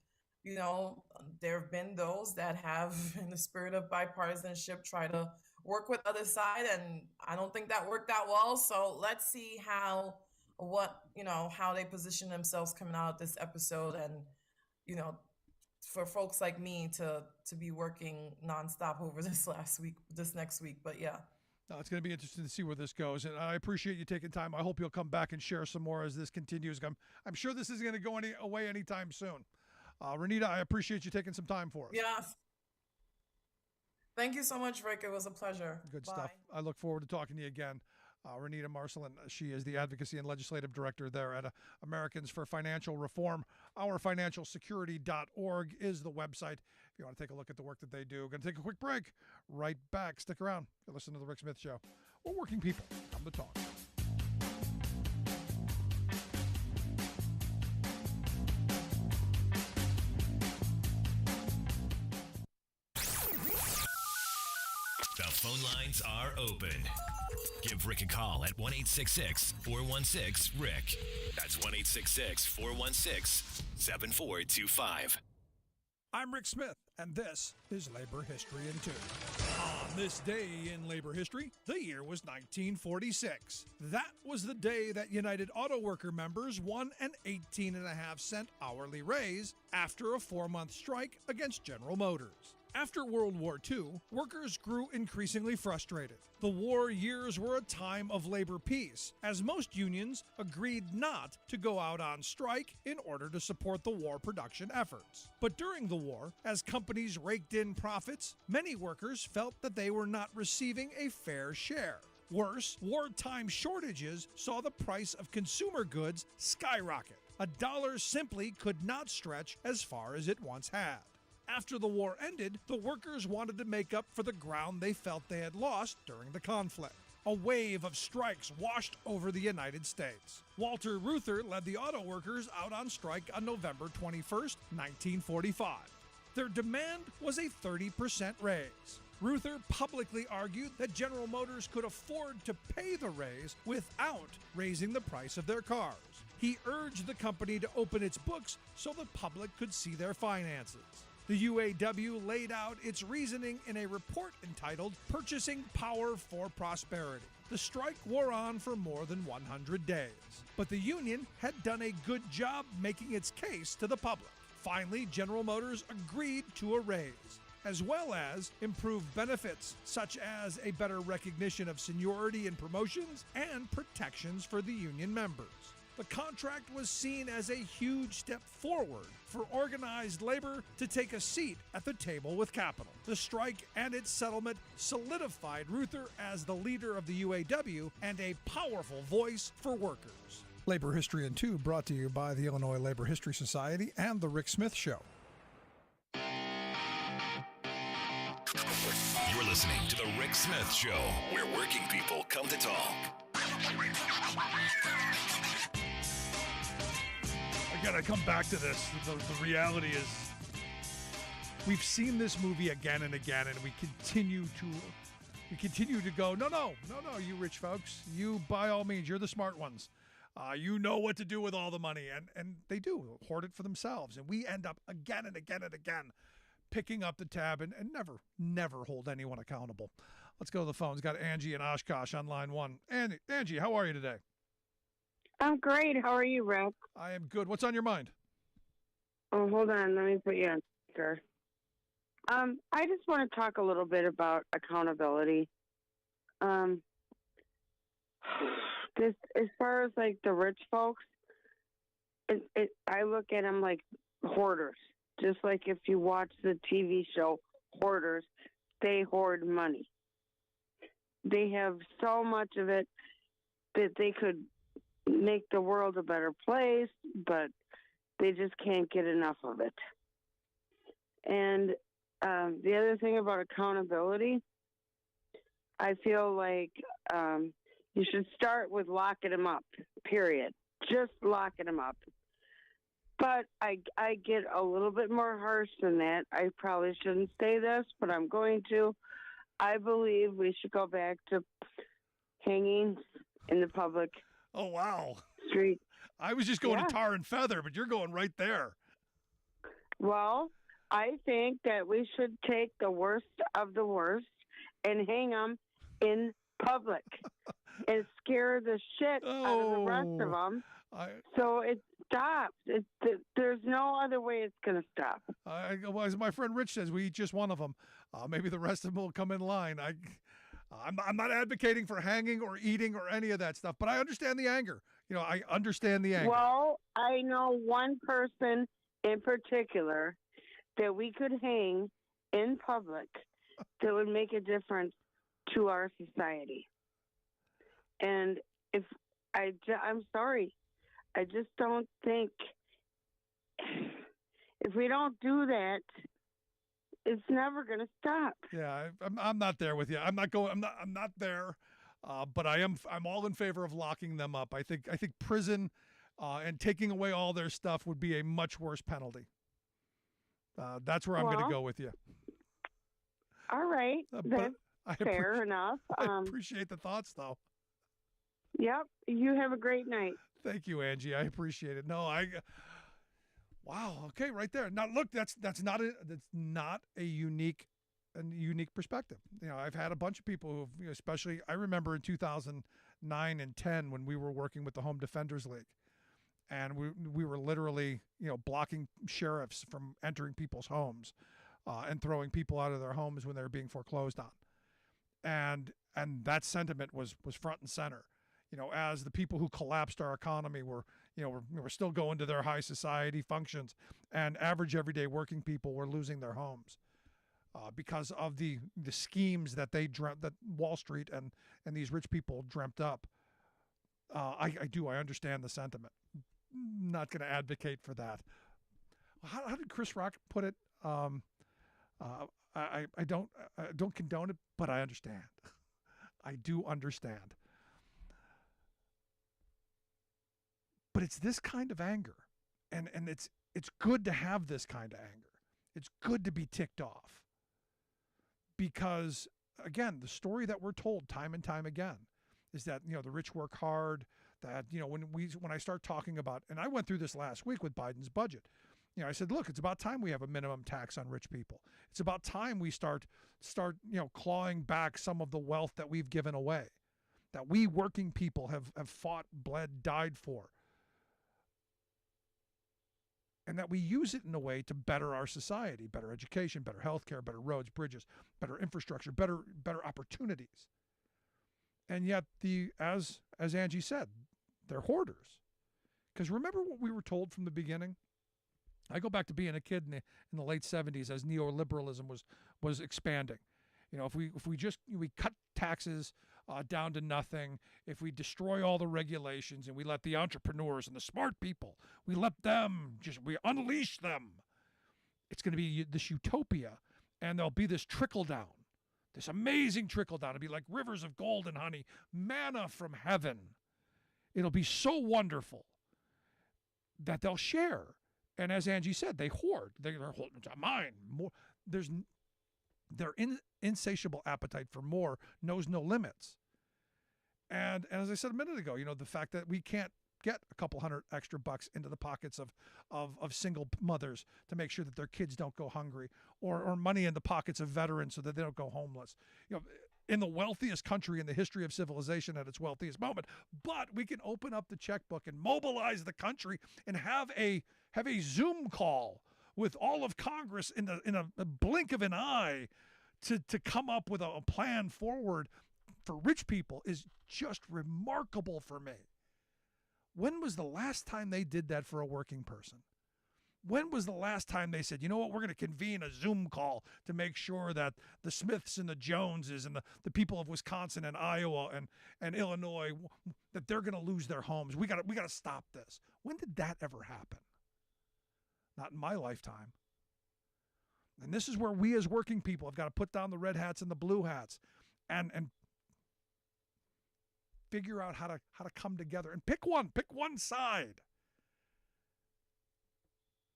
there have been those that have, in the spirit of bipartisanship, try to work with other side, and I don't think that worked out well. So let's see how they position themselves coming out of this episode, and for folks like me to be working nonstop over this next week. But yeah. No, it's going to be interesting to see where this goes. And I appreciate you taking time. I hope you'll come back and share some more as this continues. I'm sure this isn't going to go away anytime soon. Renita, I appreciate you taking some time for us. Yes. Thank you so much, Rick. It was a pleasure. Good Bye. stuff. I look forward to talking to you again. Renita Marcelin, she is the Advocacy and Legislative Director there at Americans for Financial Reform. OurFinancialSecurity.org is the website if you want to take a look at the work that they do. Going to take a quick break. Right back. Stick around. You're listening to The Rick Smith Show. We're working people. Come to talk. The phone lines are open. Give Rick a call at 1-866-416-RICK. That's 1-866-416-7425. I'm Rick Smith, and this is Labor History in 2. On this day in labor history, the year was 1946. That was the day that United Auto Worker members won an 18.5-cent hourly raise after a 4-month strike against General Motors. After World War II, workers grew increasingly frustrated. The war years were a time of labor peace, as most unions agreed not to go out on strike in order to support the war production efforts. But during the war, as companies raked in profits, many workers felt that they were not receiving a fair share. Worse, wartime shortages saw the price of consumer goods skyrocket. A dollar simply could not stretch as far as it once had. After the war ended, the workers wanted to make up for the ground they felt they had lost during the conflict. A wave of strikes washed over the United States. Walter Reuther led the auto workers out on strike on November 21st, 1945. Their demand was a 30% raise. Reuther publicly argued that General Motors could afford to pay the raise without raising the price of their cars. He urged the company to open its books so the public could see their finances. The UAW laid out its reasoning in a report entitled Purchasing Power for Prosperity. The strike wore on for more than 100 days, but the union had done a good job making its case to the public. Finally, General Motors agreed to a raise, as well as improved benefits, such as a better recognition of seniority and promotions and protections for the union members. The contract was seen as a huge step forward for organized labor to take a seat at the table with capital. The strike and its settlement solidified Reuther as the leader of the UAW and a powerful voice for workers. Labor History in 2 brought to you by the Illinois Labor History Society and The Rick Smith Show. You're listening to The Rick Smith Show, where working people come to talk. Again, I come back to this. The reality is we've seen this movie again and again, and we continue to go, no, you rich folks. You, by all means, you're the smart ones. You know what to do with all the money, and they do hoard it for themselves. And we end up again and again and again picking up the tab and never hold anyone accountable. Let's go to the phones. Got Angie and Oshkosh on line 1. Angie, how are you today? I'm great. How are you, Rick? I am good. What's on your mind? Oh, hold on. Let me put you on speaker. I just want to talk a little bit about accountability. This, as far as like the rich folks, I look at them like hoarders. Just like if you watch the TV show Hoarders, they hoard money. They have so much of it that they could make the world a better place, but they just can't get enough of it. And the other thing about accountability, I feel like you should start with locking them up, period. Just locking them up. But I get a little bit more harsh than that. I probably shouldn't say this, but I'm going to. I believe we should go back to hanging in the public. Oh, wow. Street. I was just going to tar and feather, but you're going right there. Well, I think that we should take the worst of the worst and hang them in public and scare the shit out of the rest of them. So it stops. There's no other way it's going to stop. Well, as my friend Rich says, we eat just one of them. Maybe the rest of them will come in line. I'm not advocating for hanging or eating or any of that stuff, but I understand the anger. I understand the anger. Well, I know one person in particular that we could hang in public that would make a difference to our society. And I'm sorry, I just don't think if we don't do that, it's never going to stop. Yeah, I'm not there with you. I'm not there. But I'm all in favor of locking them up. I think prison and taking away all their stuff would be a much worse penalty. That's where I'm going to go with you. All right. Fair enough. I appreciate the thoughts, though. Yep. You have a great night. Thank you, Angie. I appreciate it. No, wow. Okay, right there. Now, look, that's not a unique perspective. You know, I've had a bunch of people who, especially, I remember in 2009 and 10 when we were working with the Home Defenders League, and we were literally, blocking sheriffs from entering people's homes, and throwing people out of their homes when they were being foreclosed on, and that sentiment was front and center. As the people who collapsed our economy were still going to their high society functions, and average everyday working people were losing their homes because of the schemes that they dreamt, that Wall Street and these rich people dreamt up. I understand the sentiment. Not going to advocate for that. How did Chris Rock put it? I don't condone it, but I understand. I do understand. But it's this kind of anger, and it's good to have this kind of anger. It's good to be ticked off, because again, the story that we're told time and time again is that the rich work hard. That when I start talking about, and I went through this last week with Biden's budget. I said, look, it's about time we have a minimum tax on rich people. It's about time we start clawing back some of the wealth that we've given away, that we working people have fought, bled, died for. And that we use it in a way to better our society, better education, better healthcare, better roads, bridges, better infrastructure, better opportunities. And yet, as Angie said, they're hoarders. Because remember what we were told from the beginning? I go back to being a kid in the late 70s as neoliberalism was expanding. If we cut taxes down to nothing, if we destroy all the regulations and we let the entrepreneurs and the smart people, we unleash them, it's going to be this utopia, and there'll be this trickle down, this amazing trickle down. It'll be like rivers of gold and honey, manna from heaven. It'll be so wonderful that they'll share. And as Angie said, they hoard. They're holding mine. More. Their insatiable appetite for more knows no limits. And as I said a minute ago, the fact that we can't get a couple $100 extra bucks into the pockets of single mothers to make sure that their kids don't go hungry, or money in the pockets of veterans so that they don't go homeless. In the wealthiest country in the history of civilization at its wealthiest moment. But we can open up the checkbook and mobilize the country and have a Zoom call with all of Congress in a blink of an eye to come up with a plan forward for rich people is just remarkable for me. When was the last time they did that for a working person? When was the last time they said, you know what, we're going to convene a Zoom call to make sure that the Smiths and the Joneses and the people of Wisconsin and Iowa and Illinois, that they're going to lose their homes. We got to stop this. When did that ever happen? Not in my lifetime. And this is where we as working people have got to put down the red hats and the blue hats and figure out how to come together and pick one side.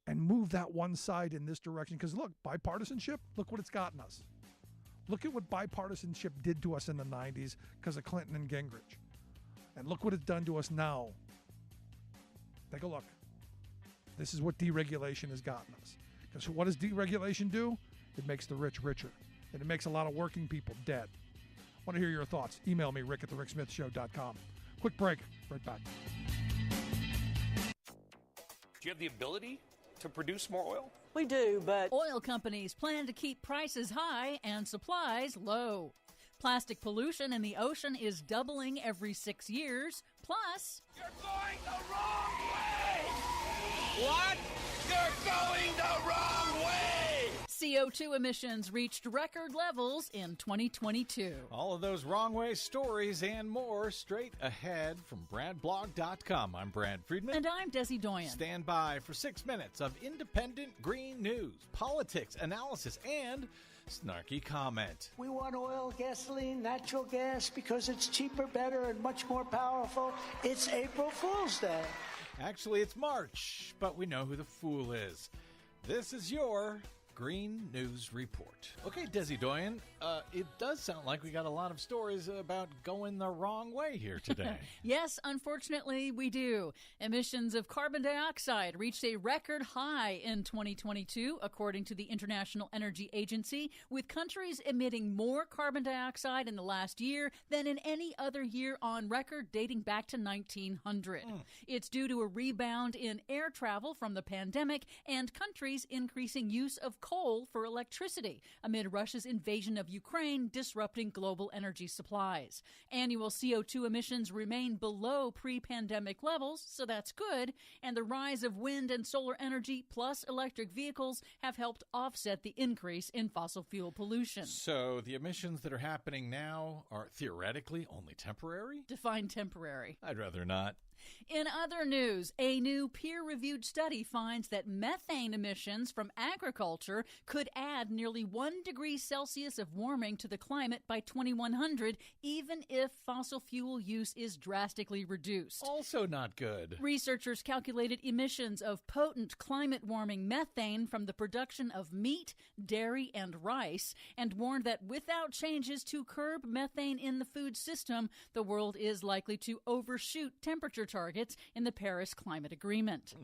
And move that one side in this direction. Because look, bipartisanship, look what it's gotten us. Look at what bipartisanship did to us in the 90s because of Clinton and Gingrich. And look what it's done to us now. Take a look. This is what deregulation has gotten us. Because what does deregulation do? It makes the rich richer. And it makes a lot of working people dead. I want to hear your thoughts. Email me, rick@thericksmithshow.com. Quick break. Right back. Do you have the ability to produce more oil? We do, but oil companies plan to keep prices high and supplies low. Plastic pollution in the ocean is doubling every 6 years. Plus, you're going the wrong way! What? You're going the wrong way! CO2 emissions reached record levels in 2022. All of those wrong way stories and more straight ahead from BradBlog.com. I'm Brad Friedman. And I'm Desi Doyen. Stand by for 6 minutes of independent green news, politics, analysis, and snarky comment. We want oil, gasoline, natural gas because it's cheaper, better, and much more powerful. It's April Fool's Day. Actually, it's March, but we know who the fool is. This is your Green News Report. Okay, Desi Doyen, it does sound like we got a lot of stories about going the wrong way here today. Yes, unfortunately, we do. Emissions of carbon dioxide reached a record high in 2022, according to the International Energy Agency, with countries emitting more carbon dioxide in the last year than in any other year on record dating back to 1900. It's due to a rebound in air travel from the pandemic and countries increasing use of coal for electricity amid Russia's invasion of Ukraine, disrupting global energy supplies. Annual CO2 emissions remain below pre-pandemic levels, so that's good, and the rise of wind and solar energy plus electric vehicles have helped offset the increase in fossil fuel pollution. So the emissions that are happening now are theoretically only temporary? Define temporary. I'd rather not. In other news, a new peer-reviewed study finds that methane emissions from agriculture could add nearly 1 degree Celsius of warming to the climate by 2100, even if fossil fuel use is drastically reduced. Also not good. Researchers calculated emissions of potent climate-warming methane from the production of meat, dairy, and rice, and warned that without changes to curb methane in the food system, the world is likely to overshoot temperature targets in the Paris Climate Agreement.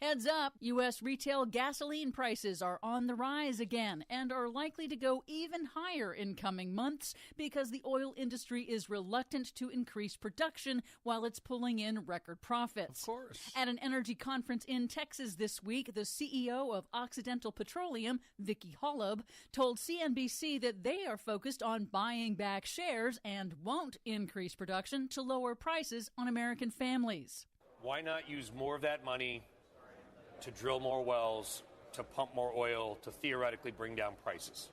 Heads up, U.S. retail gasoline prices are on the rise again and are likely to go even higher in coming months because the oil industry is reluctant to increase production while it's pulling in record profits. Of course. At an energy conference in Texas this week, the CEO of Occidental Petroleum, Vicki Hollub, told CNBC that they are focused on buying back shares and won't increase production to lower prices on American families. Why not use more of that money to drill more wells, to pump more oil, to theoretically bring down prices?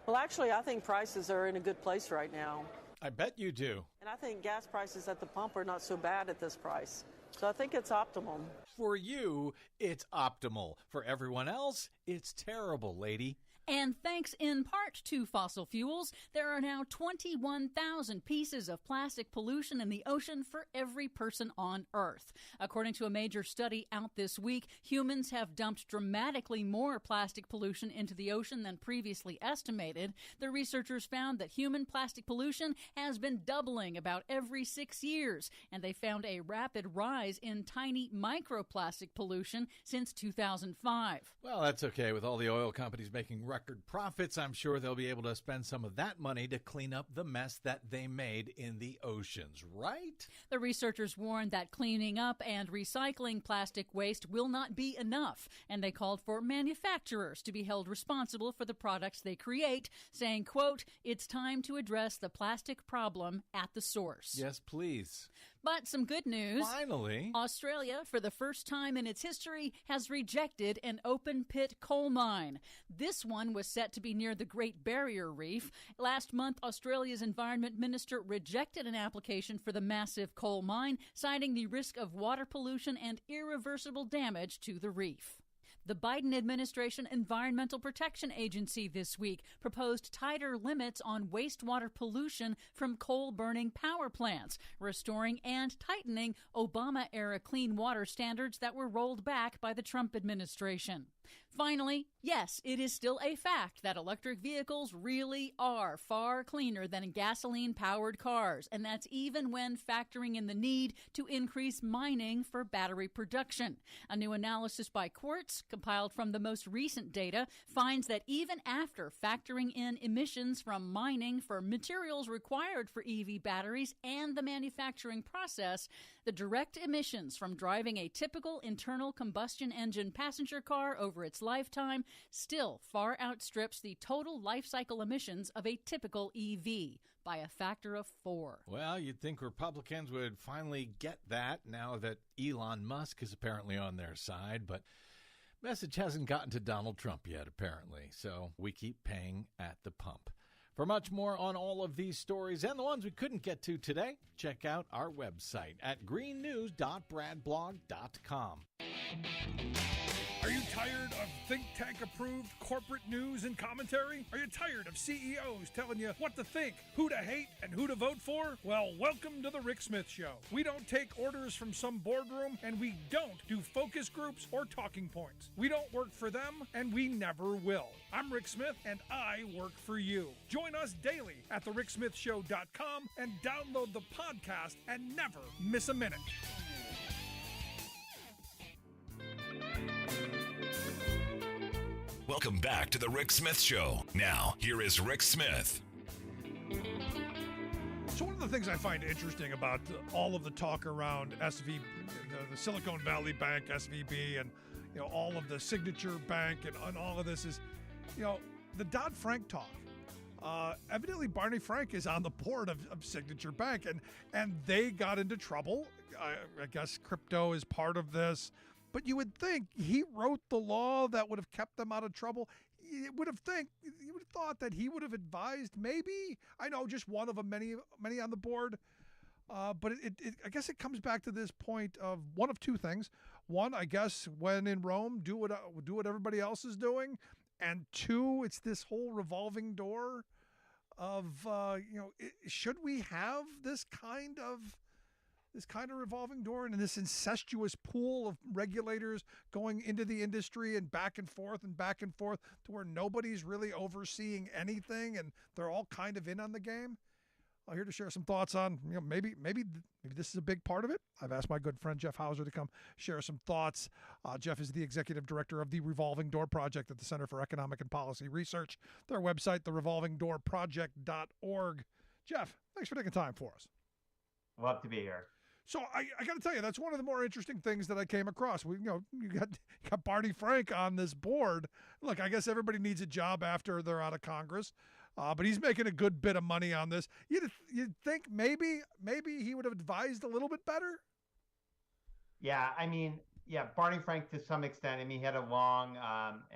Well, actually, I think prices are in a good place right now. I bet you do. And I think gas prices at the pump are not so bad at this price. So I think it's optimum. For you, it's optimal. For everyone else, it's terrible, lady. And thanks in part to fossil fuels, there are now 21,000 pieces of plastic pollution in the ocean for every person on Earth. According to a major study out this week, humans have dumped dramatically more plastic pollution into the ocean than previously estimated. The researchers found that human plastic pollution has been doubling about every 6 years, and they found a rapid rise in tiny microplastic pollution since 2005. Well, that's okay. With all the oil companies making record profits, I'm sure they'll be able to spend some of that money to clean up the mess that they made in the oceans, right? The researchers warned that cleaning up and recycling plastic waste will not be enough, and they called for manufacturers to be held responsible for the products they create, saying, quote, "It's time to address the plastic problem at the source." Yes, please. But some good news. Finally. Australia, for the first time in its history, has rejected an open-pit coal mine. This one was set to be near the Great Barrier Reef. Last month, Australia's Environment Minister rejected an application for the massive coal mine, citing the risk of water pollution and irreversible damage to the reef. The Biden administration Environmental Protection Agency this week proposed tighter limits on wastewater pollution from coal-burning power plants, restoring and tightening Obama-era clean water standards that were rolled back by the Trump administration. Finally, yes, it is still a fact that electric vehicles really are far cleaner than gasoline-powered cars, and that's even when factoring in the need to increase mining for battery production. A new analysis by Quartz, compiled from the most recent data, finds that even after factoring in emissions from mining for materials required for EV batteries and the manufacturing process, the direct emissions from driving a typical internal combustion engine passenger car over its lifetime still far outstrips the total life cycle emissions of a typical EV by a factor of 4. Well, you'd think Republicans would finally get that now that Elon Musk is apparently on their side, but message hasn't gotten to Donald Trump yet, apparently, so we keep paying at the pump. For much more on all of these stories and the ones we couldn't get to today, check out our website at greennews.bradblog.com. Are you tired of think tank approved corporate news and commentary? Are you tired of CEOs telling you what to think, who to hate, and who to vote for? Well, welcome to the Rick Smith Show. We don't take orders from some boardroom, and we don't do focus groups or talking points. We don't work for them, and we never will. I'm Rick Smith, and I work for you. Join us daily at thericksmithshow.com and download the podcast and never miss a minute. Welcome back to the Rick Smith Show. Now, here is Rick Smith. So one of the things I find interesting about all of the talk around the Silicon Valley Bank, SVB, and all of the Signature Bank and all of this is, the Dodd-Frank talk. Evidently, Barney Frank is on the board of Signature Bank, and they got into trouble. I guess crypto is part of this. But you would think he wrote the law that would have kept them out of trouble. You would have thought that he would have advised, maybe. I know, just one of them, many on the board. But I guess it comes back to this point of one of two things. One, I guess, when in Rome, do what everybody else is doing. And two, it's this whole revolving door of should we have this kind of revolving door and this incestuous pool of regulators going into the industry and back and forth to where nobody's really overseeing anything and they're all kind of in on the game? I'm here to share some thoughts on, maybe this is a big part of it. I've asked my good friend Jeff Hauser to come share some thoughts. Jeff is the executive director of the Revolving Door Project at the Center for Economic and Policy Research. Their website, therevolvingdoorproject.org. Jeff, thanks for taking time for us. Love to be here. So I got to tell you, that's one of the more interesting things that I came across. You got Barney Frank on this board. Look, I guess everybody needs a job after they're out of Congress, but he's making a good bit of money on this. You'd think maybe he would have advised a little bit better. Yeah, Barney Frank to some extent. He had a long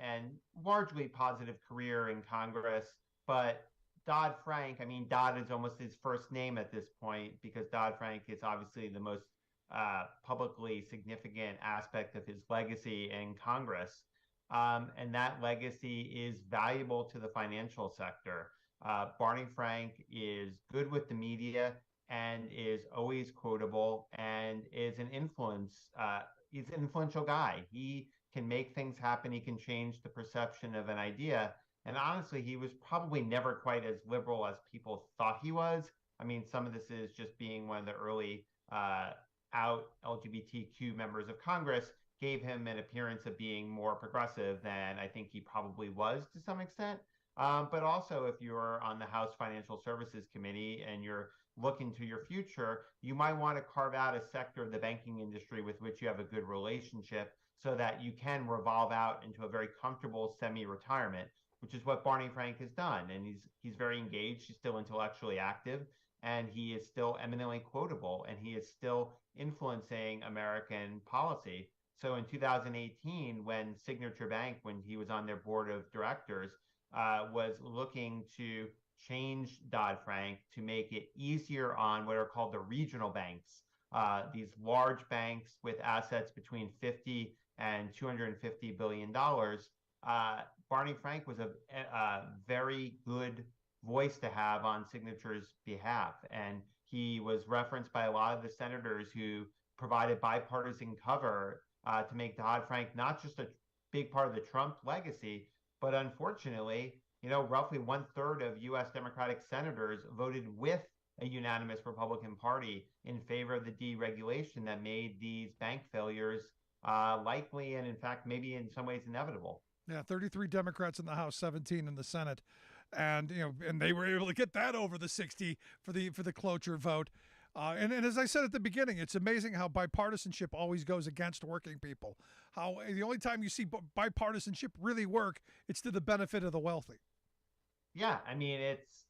and largely positive career in Congress, but Dodd-Frank, Dodd is almost his first name at this point because Dodd-Frank is obviously the most publicly significant aspect of his legacy in Congress. And that legacy is valuable to the financial sector. Barney Frank is good with the media and is always quotable and is he's an influential guy. He can make things happen. He can change the perception of an idea. And honestly, he was probably never quite as liberal as people thought he was. Some of this is just being one of the early out LGBTQ members of Congress gave him an appearance of being more progressive than I think he probably was to some extent. But also, if you're on the House Financial Services Committee and you're looking to your future, you might want to carve out a sector of the banking industry with which you have a good relationship so that you can revolve out into a very comfortable semi-retirement, which is what Barney Frank has done. And he's very engaged. He's still intellectually active, and he is still eminently quotable, and he is still influencing American policy. So in 2018, when Signature Bank, when he was on their board of directors, was looking to change Dodd-Frank to make it easier on what are called the regional banks, these large banks with assets between $50 and $250 billion, Barney Frank was a very good voice to have on Signature's behalf. And he was referenced by a lot of the senators who provided bipartisan cover to make Dodd-Frank not just a big part of the Trump legacy, but unfortunately, roughly 1/3 of U.S. Democratic senators voted with a unanimous Republican Party in favor of the deregulation that made these bank failures likely and, in fact, maybe in some ways inevitable. Yeah, 33 Democrats in the House, 17 in the Senate, and they were able to get that over the 60 for the cloture vote. And as I said at the beginning, it's amazing how bipartisanship always goes against working people. How the only time you see bipartisanship really work, it's to the benefit of the wealthy. Yeah, it's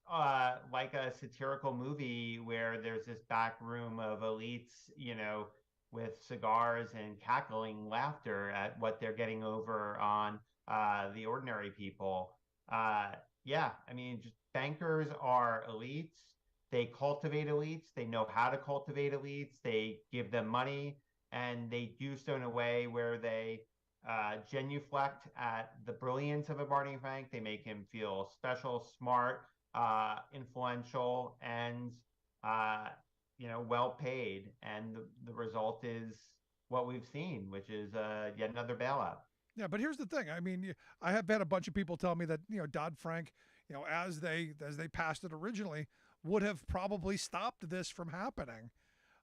like a satirical movie where there's this back room of elites, with cigars and cackling laughter at what they're getting over on the ordinary people. Just bankers are elites. They cultivate elites. They know how to cultivate elites. They give them money, and they do so in a way where they genuflect at the brilliance of a Barney Frank. They make him feel special, smart, influential, and well paid. And the result is what we've seen, which is yet another bailout. Yeah, but here's the thing. I mean, I have had a bunch of people tell me that Dodd-Frank, as they passed it originally, would have probably stopped this from happening,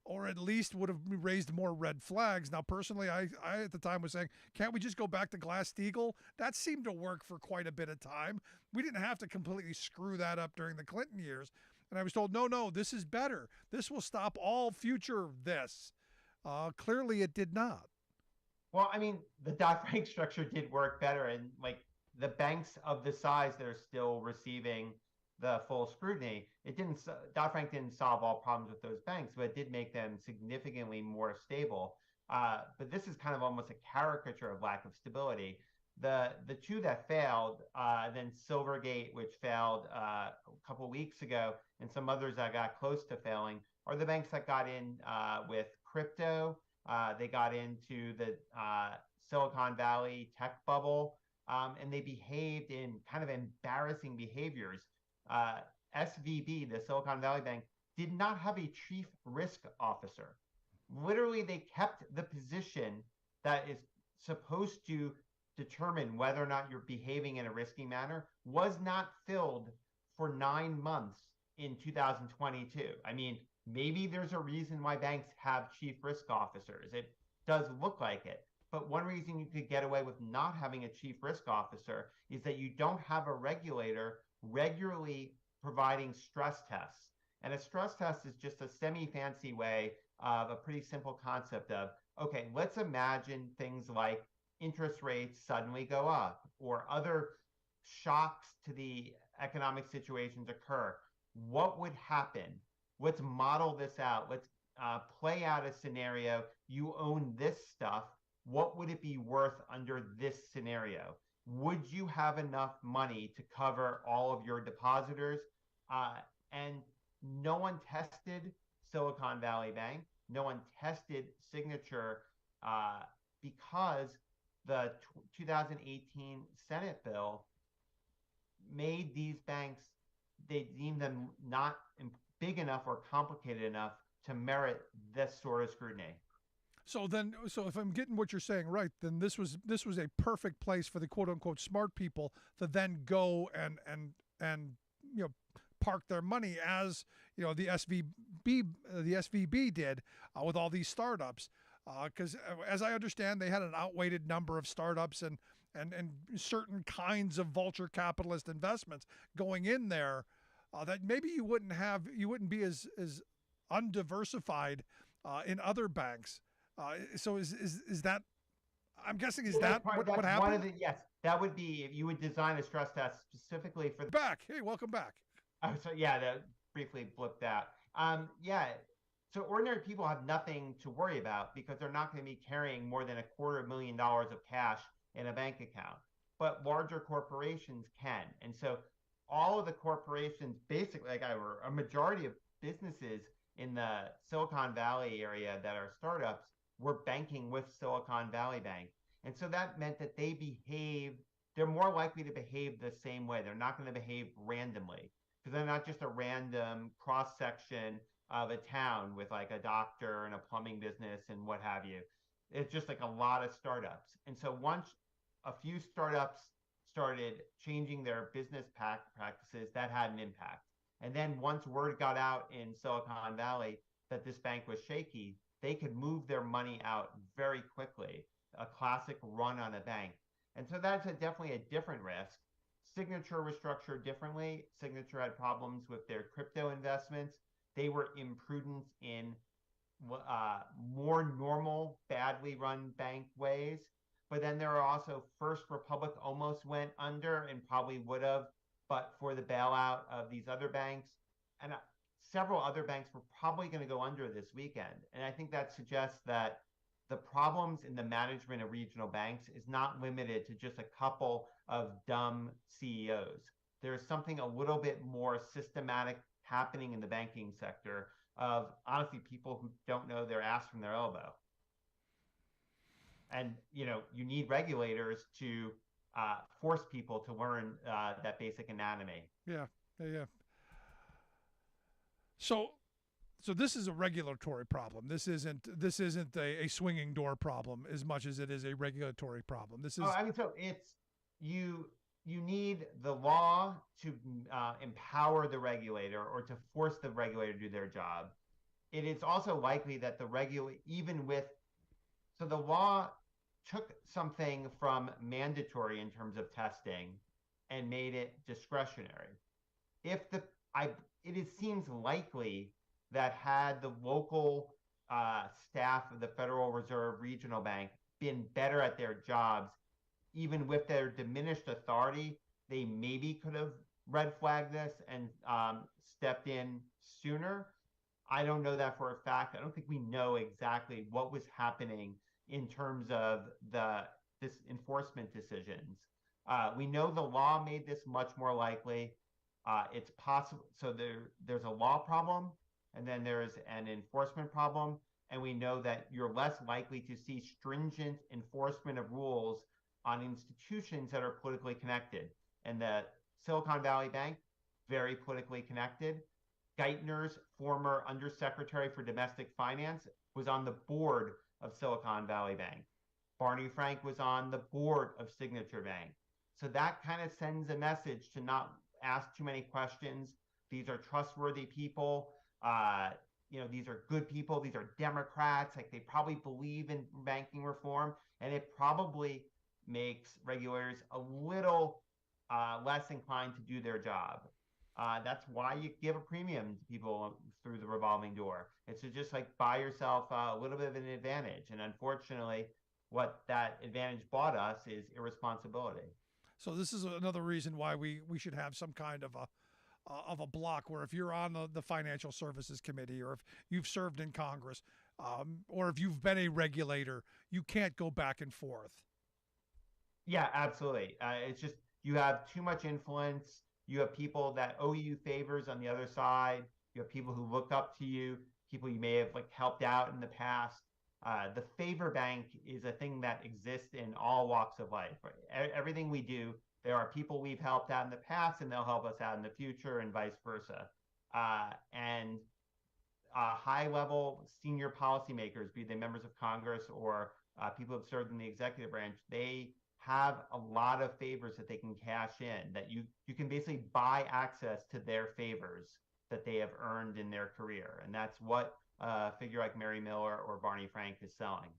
or at least would have raised more red flags. Now, personally, I at the time was saying, can't we just go back to Glass-Steagall? That seemed to work for quite a bit of time. We didn't have to completely screw that up during the Clinton years. And I was told, no, this is better. This will stop all future this. Clearly, it did not. Well, I mean, the Dodd-Frank structure did work better, and like the banks of the size that are still receiving the full scrutiny, Dodd-Frank didn't solve all problems with those banks, but it did make them significantly more stable. But this is kind of almost a caricature of lack of stability. The two that failed, then Silvergate, which failed a couple of weeks ago, and some others that got close to failing, are the banks that got in with crypto. They got into the Silicon Valley tech bubble, and they behaved in kind of embarrassing behaviors. SVB, the Silicon Valley Bank, did not have a chief risk officer. Literally, they kept the position that is supposed to determine whether or not you're behaving in a risky manner, was not filled for 9 months in 2022. I mean, maybe there's a reason why banks have chief risk officers. It does look like it. But one reason you could get away with not having a chief risk officer is that you don't have a regulator regularly providing stress tests. And a stress test is just a semi-fancy way of a pretty simple concept of, okay, let's imagine things like interest rates suddenly go up or other shocks to the economic situations occur. What would happen? Let's model this out. Let's play out a scenario. You own this stuff. What would it be worth under this scenario? Would you have enough money to cover all of your depositors? And no one tested Silicon Valley Bank. No one tested Signature because the 2018 Senate bill made these banks, they deemed them not big enough or complicated enough to merit this sort of scrutiny. So if I'm getting what you're saying right, then this was a perfect place for the quote unquote smart people to then go and park their money, as the SVB did with all these startups, because as I understand, they had an outweighed number of startups and certain kinds of vulture capitalist investments going in there that maybe you wouldn't be as undiversified in other banks. So is that? I'm guessing that what happened? Yes, that would be if you would design a stress test specifically for the back. Hey, welcome back. Oh, so yeah, that briefly blipped out. So ordinary people have nothing to worry about because they're not going to be carrying more than $250,000 of cash in a bank account. But larger corporations can, and so all of the corporations, basically, a majority of businesses in the Silicon Valley area that are startups were banking with Silicon Valley Bank. And so that meant that they're more likely to behave the same way. They're not going to behave randomly because they're not just a random cross-section of a town with like a doctor and a plumbing business and what have you. It's just like a lot of startups. And so once a few startups started changing their business practices, that had an impact. And then once word got out in Silicon Valley that this bank was shaky, they could move their money out very quickly, a classic run on a bank. And so that's definitely a different risk. Signature was structured differently. Signature had problems with their crypto investments. They were imprudent in more normal, badly run bank ways. But then there are also First Republic almost went under and probably would have, but for the bailout of these other banks. And several other banks were probably going to go under this weekend. And I think that suggests that the problems in the management of regional banks is not limited to just a couple of dumb CEOs. There's something a little bit more systematic happening in the banking sector of honestly people who don't know their ass from their elbow. And, you need regulators to force people to learn that basic anatomy. Yeah. So this is a regulatory problem. This isn't a swinging door problem as much as it is a regulatory problem. This is. So it's you need the law to empower the regulator or to force the regulator to do their job. It is also likely that the the law took something from mandatory in terms of testing and made it discretionary. It seems likely that had the local staff of the Federal Reserve Regional Bank been better at their jobs, even with their diminished authority, they maybe could have red flagged this and stepped in sooner. I don't know that for a fact. I don't think we know exactly what was happening in terms of this enforcement decisions. We know the law made this much more likely. It's possible. So there's a law problem, and then there's an enforcement problem. And we know that you're less likely to see stringent enforcement of rules on institutions that are politically connected. And the Silicon Valley Bank, very politically connected. Geithner's former undersecretary for domestic finance was on the board of Silicon Valley Bank. Barney Frank was on the board of Signature Bank. So that kind of sends a message to not ask too many questions. These are trustworthy people. These are good people. These are Democrats. Like, they probably believe in banking reform, and it probably makes regulators a little less inclined to do their job. That's why you give a premium to people through the revolving door. It's to just like buy yourself a little bit of an advantage. And unfortunately, what that advantage bought us is irresponsibility. So this is another reason why we should have some kind of a block where if you're on the Financial Services Committee, or if you've served in Congress, or if you've been a regulator, you can't go back and forth. Yeah, absolutely. It's just you have too much influence. You have people that owe you favors on the other side. You have people who look up to you, people you may have helped out in the past. The favor bank is a thing that exists in all walks of life. Everything we do, there are people we've helped out in the past, and they'll help us out in the future, and vice versa. And high-level senior policymakers, be they members of Congress or people who have served in the executive branch, they have a lot of favors that they can cash in, that you can basically buy access to their favors that they have earned in their career. And that's what a figure like Mary Miller or Barney Frank is selling.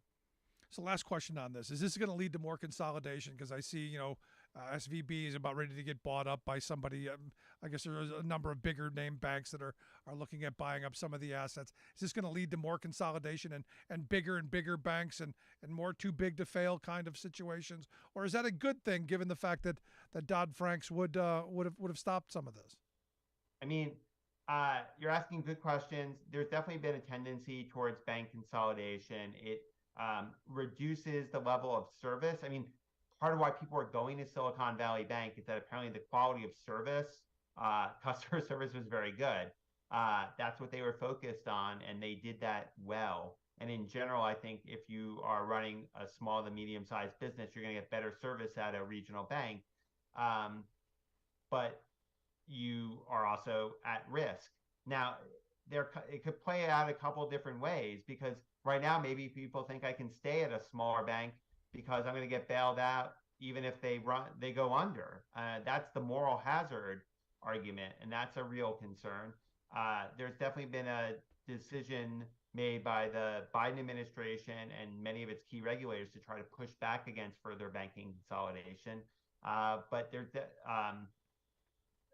So last question on this. Is this going to lead to more consolidation? Because I see, SVB is about ready to get bought up by somebody. I guess there's a number of bigger name banks that are looking at buying up some of the assets. Is this going to lead to more consolidation and bigger banks and more too big to fail kind of situations? Or is that a good thing given the fact that Dodd-Franks would have stopped some of this? I mean, you're asking good questions. There's definitely been a tendency towards bank consolidation. It reduces the level of service. I mean, part of why people are going to Silicon Valley Bank is that apparently the quality of service, customer service was very good. That's what they were focused on, and they did that well. And in general, I think if you are running a small to medium-sized business, you're going to get better service at a regional bank. But you are also at risk. Now, it could play out a couple of different ways, because right now maybe people think I can stay at a smaller bank because I'm going to get bailed out even if they go under. That's the moral hazard argument, and that's a real concern. There's definitely been a decision made by the Biden administration and many of its key regulators to try to push back against further banking consolidation. But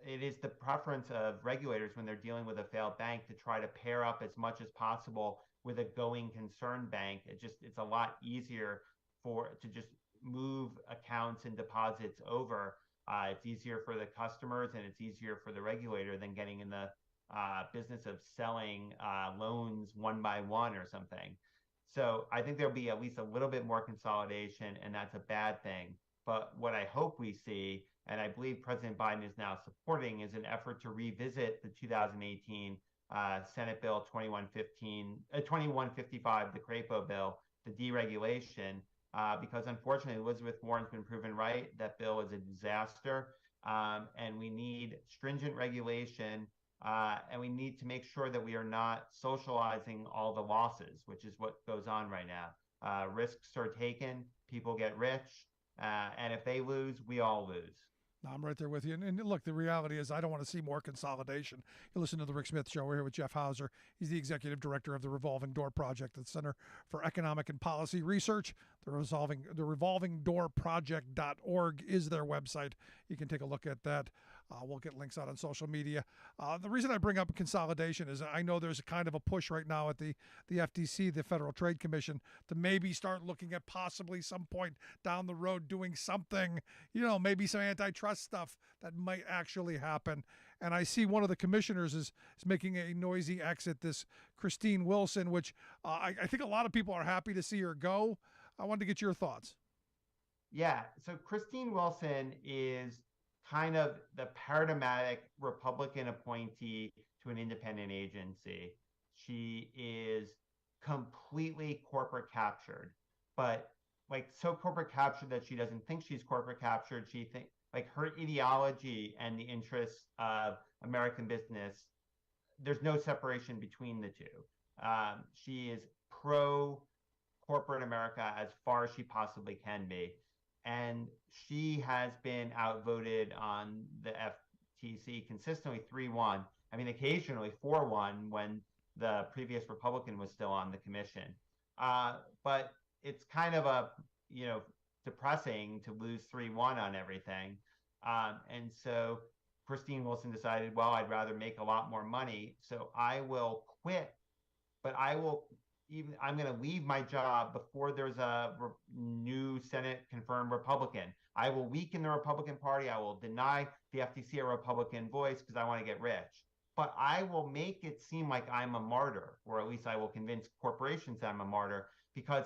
it is the preference of regulators when they're dealing with a failed bank to try to pair up as much as possible with a going concern bank. It's a lot easier to just move accounts and deposits over. It's easier for the customers, and it's easier for the regulator than getting in the business of selling loans one by one or something. So I think there'll be at least a little bit more consolidation, and that's a bad thing. But what I hope we see, and I believe President Biden is now supporting, is an effort to revisit the 2018 Senate Bill 2155, the CRAPO bill, the deregulation, because unfortunately Elizabeth Warren's been proven right. That bill is a disaster, and we need stringent regulation, and we need to make sure that we are not socializing all the losses, which is what goes on right now. Risks are taken, people get rich, and if they lose, we all lose. I'm right there with you. And look, the reality is I don't want to see more consolidation. You listen to the Rick Smith Show. We're here with Jeff Hauser. He's the executive director of the Revolving Door Project at the Center for Economic and Policy Research. The Revolving Door Project.org is their website. You can take a look at that. We'll get links out on social media. The reason I bring up consolidation is I know there's a kind of a push right now at the FTC, the Federal Trade Commission, to maybe start looking at possibly some point down the road doing something, maybe some antitrust stuff that might actually happen. And I see one of the commissioners is making a noisy exit, this Christine Wilson, which I think a lot of people are happy to see her go. I wanted to get your thoughts. Yeah, so Christine Wilson is kind of the paradigmatic Republican appointee to an independent agency. She is completely corporate captured, but so corporate captured that she doesn't think she's corporate captured. She thinks her ideology and the interests of American business, there's no separation between the two. She is pro corporate America as far as she possibly can be. And she has been outvoted on the FTC consistently 3-1. I mean, occasionally 4-1 when the previous Republican was still on the commission. But it's kind of depressing to lose 3-1 on everything. And so Christine Wilson decided, well, I'd rather make a lot more money, so I will quit, but I'm going to leave my job before there's a new Senate confirmed Republican. I will weaken the Republican Party. I will deny the FTC a Republican voice because I want to get rich. But I will make it seem like I'm a martyr, or at least I will convince corporations that I'm a martyr, because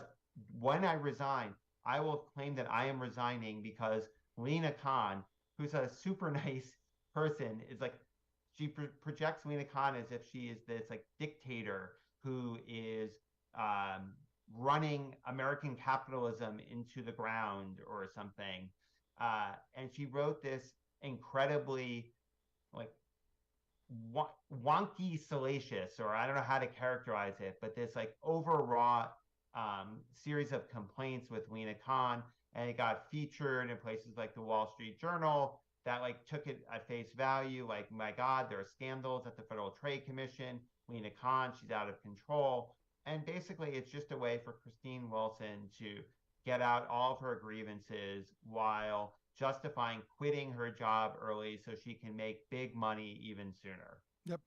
when I resign, I will claim that I am resigning because Lena Khan, who's a super nice person, is she projects Lena Khan as if she is this dictator who is running American capitalism into the ground or something. And she wrote this incredibly wonky, salacious, or I don't know how to characterize it, but this overwrought series of complaints with Lena Khan, and it got featured in places like the Wall Street Journal that took it at face value. My God, there are scandals at the Federal Trade Commission. Lena Khan, she's out of control. And basically, it's just a way for Christine Wilson to get out all of her grievances while justifying quitting her job early so she can make big money even sooner. Yep.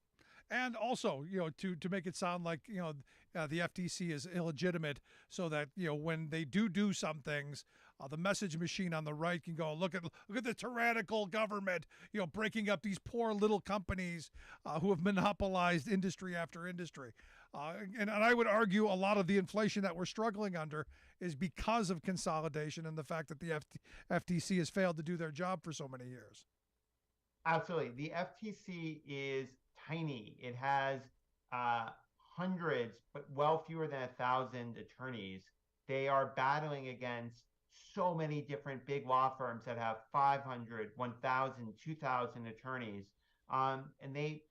And also, to make it sound like, the FTC is illegitimate, so that, when they do some things, the message machine on the right can go, look at the tyrannical government, breaking up these poor little companies who have monopolized industry after industry. And I would argue a lot of the inflation that we're struggling under is because of consolidation and the fact that the FTC has failed to do their job for so many years. Absolutely. The FTC is tiny. It has hundreds, but well fewer than 1,000 attorneys. They are battling against so many different big law firms that have 500, 1,000, 2,000 attorneys. And they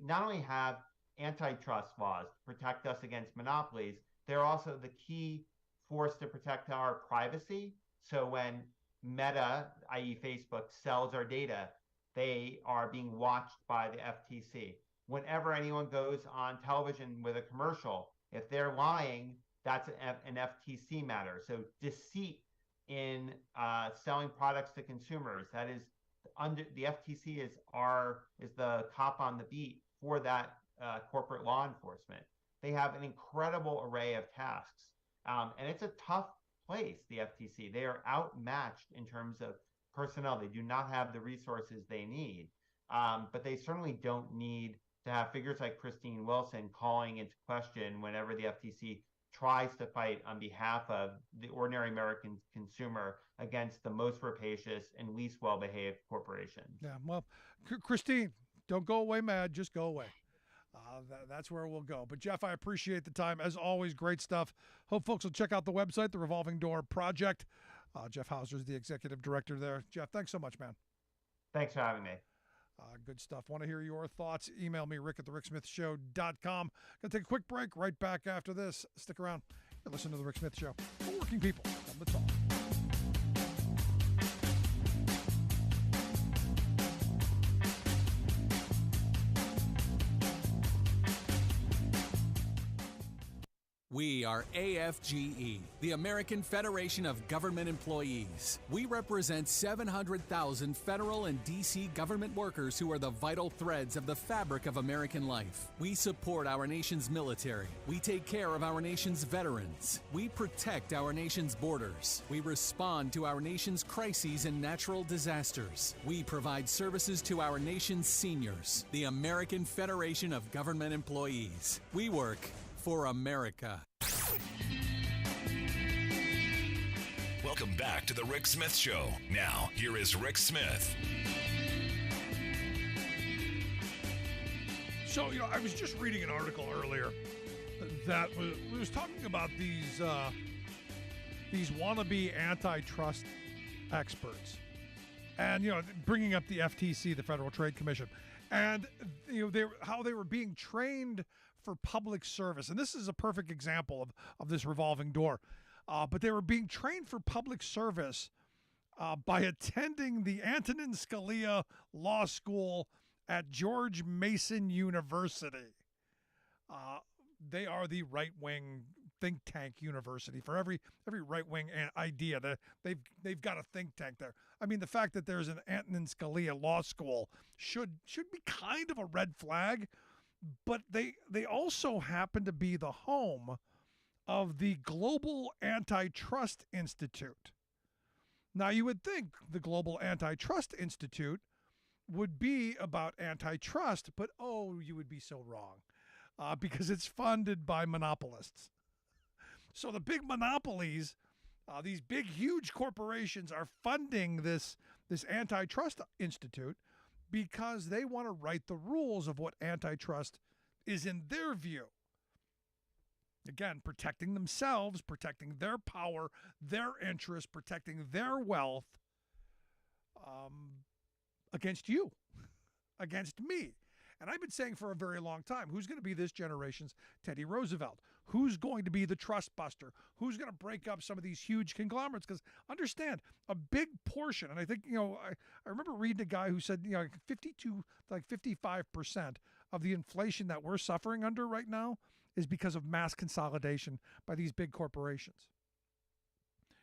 not only have antitrust laws to protect us against monopolies, they're also the key force to protect our privacy. So when Meta, i.e. Facebook, sells our data, they are being watched by the FTC. Whenever anyone goes on television with a commercial, if they're lying, that's an FTC matter. So deceit in selling products to consumers, that is under the FTC is the cop on the beat for that corporate law enforcement. They have an incredible array of tasks, and it's a tough place. The FTC, they are outmatched in terms of personnel. They do not have the resources they need, but they certainly don't need to have figures like Christine Wilson calling into question whenever the FTC tries to fight on behalf of the ordinary American consumer against the most rapacious and least well-behaved corporations. Yeah, well, Christine, don't go away mad, just go away. That's where we'll go. But, Jeff, I appreciate the time. As always, great stuff. Hope folks will check out the website, the Revolving Door Project. Jeff Hauser is the executive director there. Jeff, thanks so much, man. Thanks for having me. Good stuff. Want to hear your thoughts? Email me, rick@thericksmithshow.com. Going to take a quick break right back after this. Stick around and listen to The Rick Smith Show. For working people on the talk. We are AFGE, the American Federation of Government Employees. We represent 700,000 federal and D.C. government workers who are the vital threads of the fabric of American life. We support our nation's military. We take care of our nation's veterans. We protect our nation's borders. We respond to our nation's crises and natural disasters. We provide services to our nation's seniors. The American Federation of Government Employees. We work for America. Welcome back to the Rick Smith Show. Now, here is Rick Smith. So, I was just reading an article earlier that was talking about these wannabe antitrust experts, and bringing up the FTC, the Federal Trade Commission, and how they were being trained for public service. And this is a perfect example of this revolving door. But they were being trained for public service by attending the Antonin Scalia Law School at George Mason University. They are the right-wing think tank university for every right-wing idea. They've got a think tank there. I mean, the fact that there's an Antonin Scalia Law School should be kind of a red flag. But they also happen to be the home of the Global Antitrust Institute. Now, you would think the Global Antitrust Institute would be about antitrust, but you would be so wrong, because it's funded by monopolists. So the big monopolies, these big, huge corporations are funding this Antitrust Institute because they want to write the rules of what antitrust is in their view. Again, protecting themselves, protecting their power, their interests, protecting their wealth against you, against me. And I've been saying for a very long time, who's going to be this generation's Teddy Roosevelt? Who's going to be the trust buster? Who's going to break up some of these huge conglomerates? Because understand, a big portion, and I think, I remember reading a guy who said, 55% of the inflation that we're suffering under right now is because of mass consolidation by these big corporations.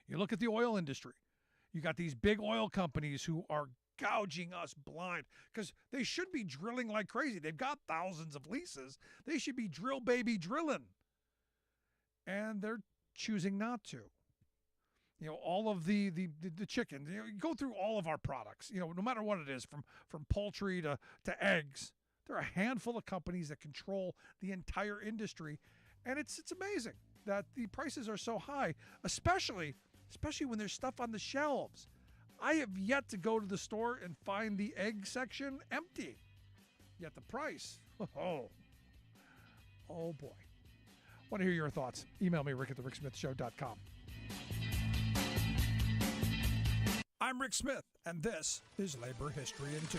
You look at the oil industry. You got these big oil companies who are gouging us blind because they should be drilling like crazy. They've got thousands of leases. They should be drill baby drilling. And they're choosing not to. All of the chicken, you go through all of our products, no matter what it is, from poultry to eggs. There are a handful of companies that control the entire industry. And it's amazing that the prices are so high, especially when there's stuff on the shelves. I have yet to go to the store and find the egg section empty. Yet the price, oh boy. Want to hear your thoughts? Email me, rick@thericksmithshow.com. I'm Rick Smith, and this is Labor History in 2.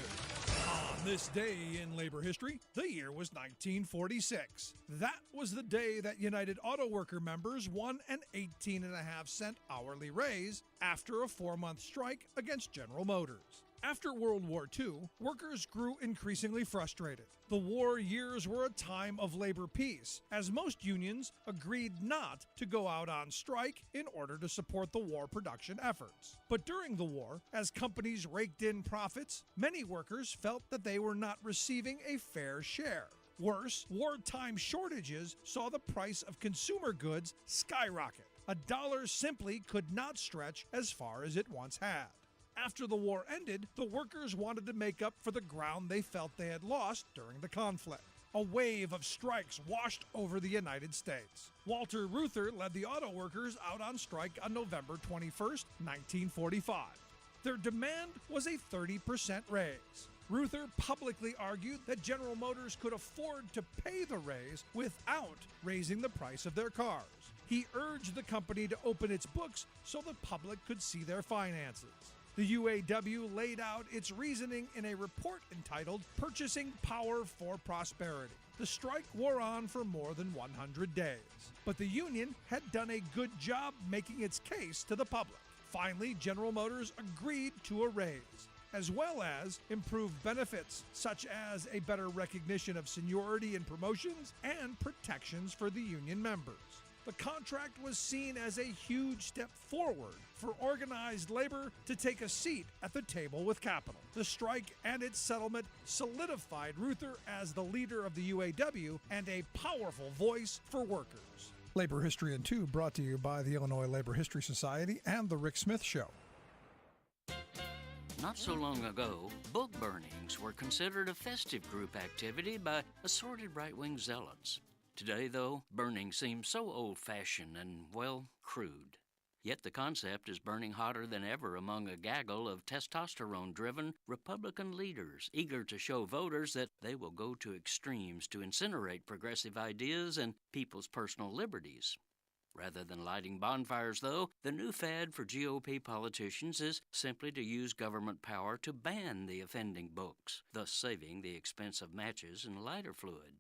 On this day in labor history, the year was 1946. That was the day that United Auto Worker members won an 18.5-cent hourly raise after a 4-month strike against General Motors. After World War II, workers grew increasingly frustrated. The war years were a time of labor peace, as most unions agreed not to go out on strike in order to support the war production efforts. But during the war, as companies raked in profits, many workers felt that they were not receiving a fair share. Worse, wartime shortages saw the price of consumer goods skyrocket. A dollar simply could not stretch as far as it once had. After the war ended, the workers wanted to make up for the ground they felt they had lost during the conflict. A wave of strikes washed over the United States. Walter Reuther led the auto workers out on strike on November 21, 1945. Their demand was a 30% raise. Ruther publicly argued that General Motors could afford to pay the raise without raising the price of their cars. He urged the company to open its books so the public could see their finances. The UAW laid out its reasoning in a report entitled Purchasing Power for Prosperity. The strike wore on for more than 100 days, but the union had done a good job making its case to the public. Finally, General Motors agreed to a raise, as well as improved benefits, such as a better recognition of seniority in promotions and protections for the union members. The contract was seen as a huge step forward for organized labor to take a seat at the table with capital. The strike and its settlement solidified Ruther as the leader of the UAW and a powerful voice for workers. Labor History in 2 brought to you by the Illinois Labor History Society and The Rick Smith Show. Not so long ago, book burnings were considered a festive group activity by assorted right-wing zealots. Today, though, burning seems so old-fashioned and, well, crude. Yet the concept is burning hotter than ever among a gaggle of testosterone-driven Republican leaders eager to show voters that they will go to extremes to incinerate progressive ideas and people's personal liberties. Rather than lighting bonfires, though, the new fad for GOP politicians is simply to use government power to ban the offending books, thus saving the expense of matches and lighter fluid.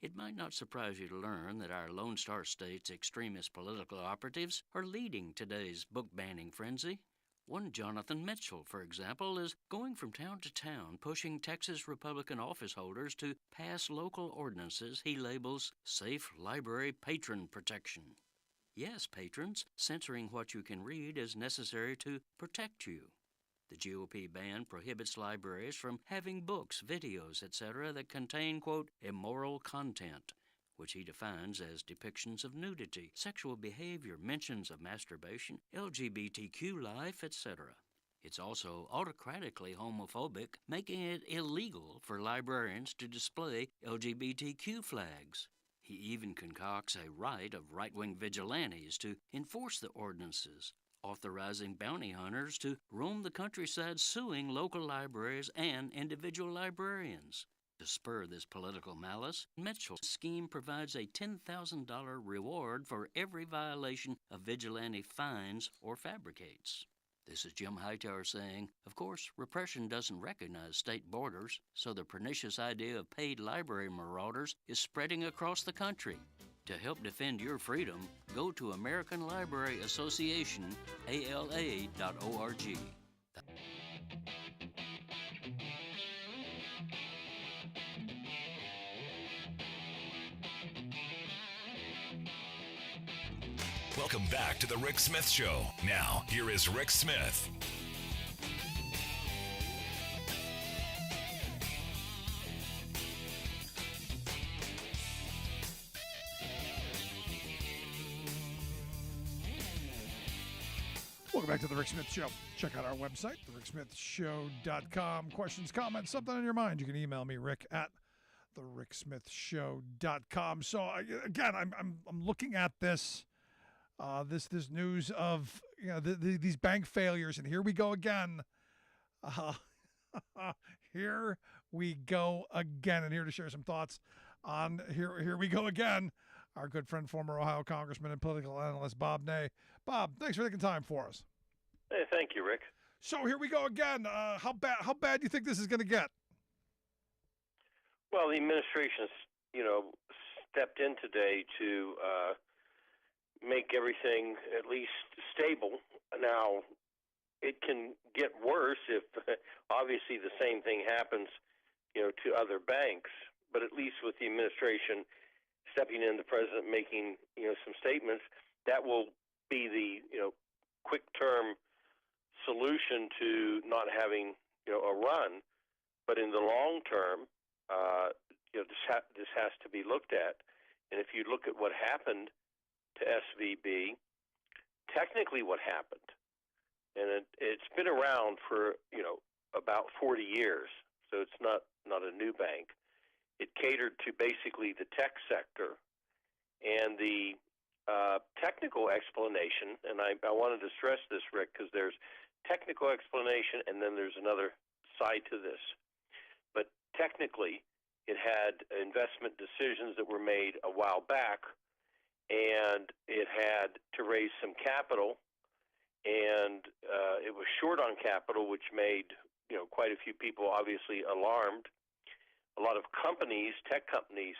It might not surprise you to learn that our Lone Star State's extremist political operatives are leading today's book-banning frenzy. One Jonathan Mitchell, for example, is going from town to town pushing Texas Republican office holders to pass local ordinances he labels safe library patron protection. Yes, patrons, censoring what you can read is necessary to protect you. The GOP ban prohibits libraries from having books, videos, etc. that contain, quote, immoral content, which he defines as depictions of nudity, sexual behavior, mentions of masturbation, LGBTQ life, etc. It's also autocratically homophobic, making it illegal for librarians to display LGBTQ flags. He even concocts a right of right-wing vigilantes to enforce the ordinances, authorizing bounty hunters to roam the countryside suing local libraries and individual librarians. To spur this political malice, Mitchell's scheme provides a $10,000 reward for every violation a vigilante finds or fabricates. This is Jim Hightower saying, of course, repression doesn't recognize state borders, so the pernicious idea of paid library marauders is spreading across the country. To help defend your freedom, go to American Library Association, ALA.org. Welcome back to the Rick Smith Show. Now, here is Rick Smith. Welcome back to the Rick Smith Show. Check out our website, thericksmithshow.com. Questions, comments, something on your mind, you can email me, Rick, at thericksmithshow.com. So again, I'm looking at this this news of these bank failures, and here we go again. Here we go again, and here to share some thoughts on here we go again. Our good friend, former Ohio Congressman and political analyst Bob Ney. Bob, thanks for taking time for us. Hey, thank you, Rick. So here we go again. How bad do you think this is going to get? Well, the administration, stepped in today to make everything at least stable. Now, it can get worse if obviously the same thing happens, to other banks. But at least with the administration stepping in, the president making, some statements, that will be the, quick-term solution to not having, a run. But in the long term, this has to be looked at. And if you look at what happened to SVB, technically what happened, and it's been around for, about 40 years, so it's not a new bank. It catered to basically the tech sector, and the technical explanation, and I wanted to stress this, Rick, because there's technical explanation and then there's another side to this. technically it had investment decisions that were made a while back, and it had to raise some capital, and it was short on capital, which made quite a few people obviously alarmed. A lot of companies, tech companies,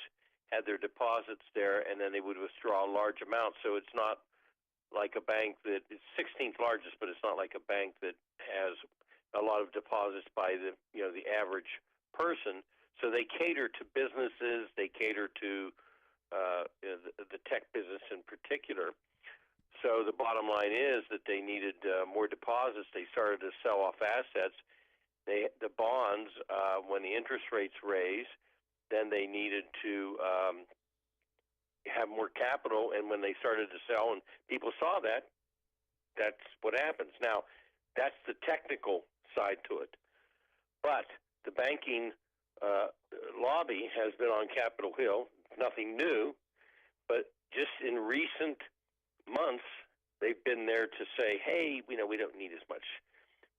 had their deposits there, and then they would withdraw large amounts. So it's not like a bank that it's 16th largest, but it's not like a bank that has a lot of deposits by the average person. So they cater to businesses. They cater to the tech business in particular. So the bottom line is that they needed more deposits. They started to sell off assets. The bonds, when the interest rates raise, then they needed to have more capital. And when they started to sell and people saw that, that's what happens. Now, that's the technical side to it. But the banking lobby has been on Capitol Hill. Nothing new. But just in recent months, they've been there to say, hey, we don't need as much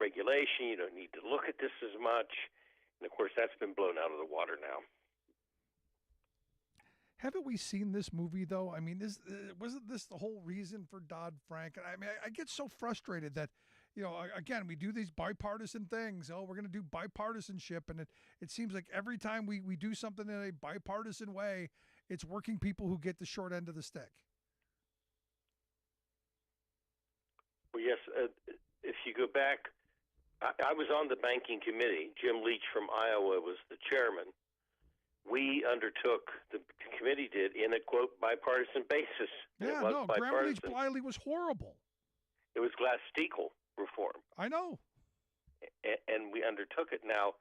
regulation. You don't need to look at this as much. And, of course, that's been blown out of the water now. Haven't we seen this movie, though? I mean, wasn't this the whole reason for Dodd-Frank? I mean, I get so frustrated that, again, we do these bipartisan things. Oh, we're going to do bipartisanship. And it seems like every time we do something in a bipartisan way, it's working people who get the short end of the stick. Well, yes. If you go back, I was on the banking committee. Jim Leach from Iowa was the chairman. We undertook, the committee did, in a, quote, bipartisan basis. Yeah, no, Graham Leach Bliley was horrible. It was Glass-Steagall reform. I know. And we undertook it. Now,